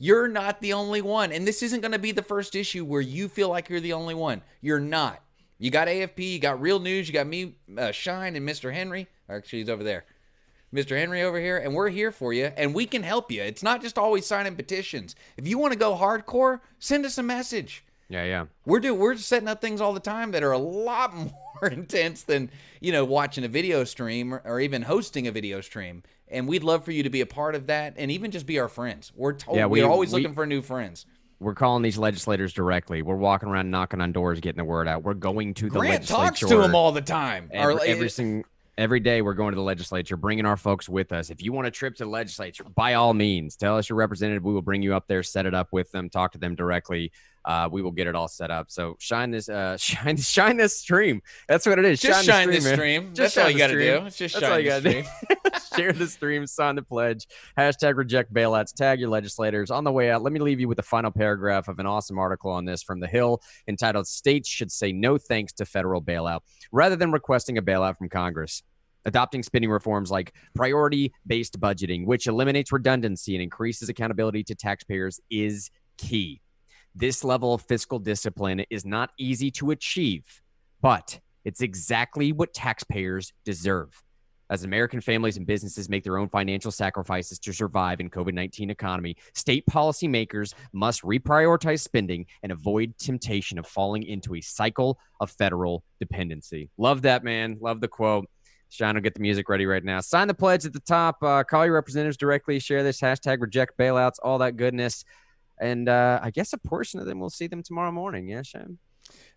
You're not the only one. And this isn't going to be the first issue where you feel like you're the only one. You're not. You got AFP, you got Real News, you got me, Shine, and Mr. Henry. Actually, he's over there. Mr. Henry over here, and we're here for you, and we can help you. It's not just always signing petitions. If you want to go hardcore, send us a message. Yeah. We're setting up things all the time that are a lot more intense than, watching a video stream or even hosting a video stream. And we'd love for you to be a part of that and even just be our friends. We're always looking for new friends. We're calling these legislators directly. We're walking around knocking on doors, getting the word out. We're going to the Grant legislature. Talks to them all the time. Every day we're going to the legislature, bringing our folks with us. If you want a trip to the legislature, by all means, tell us your representative. We will bring you up there, set it up with them, talk to them directly. We will get it all set up. So shine this stream. That's what it is. Just shine this stream. That's all you got to do. It's just shine the stream. Share the stream, sign the pledge, hashtag reject bailouts, tag your legislators. On the way out, let me leave you with the final paragraph of an awesome article on this from The Hill entitled "States Should Say No Thanks to Federal Bailout Rather Than Requesting a Bailout from Congress." Adopting spending reforms like priority-based budgeting, which eliminates redundancy and increases accountability to taxpayers, is key. This level of fiscal discipline is not easy to achieve, but it's exactly what taxpayers deserve. As American families and businesses make their own financial sacrifices to survive in COVID-19 economy, state policymakers must reprioritize spending and avoid temptation of falling into a cycle of federal dependency. Love that, man. Love the quote. Sean will get the music ready right now. Sign the pledge at the top. Call your representatives directly. Share this hashtag reject bailouts, all that goodness. And I guess a portion of them will see them tomorrow morning. Yeah, Sean?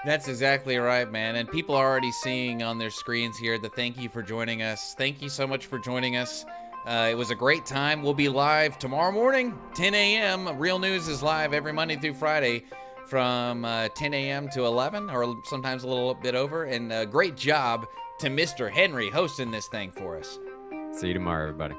That's exactly right, man. And people are already seeing on their screens here the thank you for joining us. Thank you so much for joining us. It was a great time. We'll be live tomorrow morning, 10 a.m. Real News is live every Monday through Friday from 10 a.m. to 11, or sometimes a little bit over. And great job to Mr. Henry hosting this thing for us. See you tomorrow, everybody.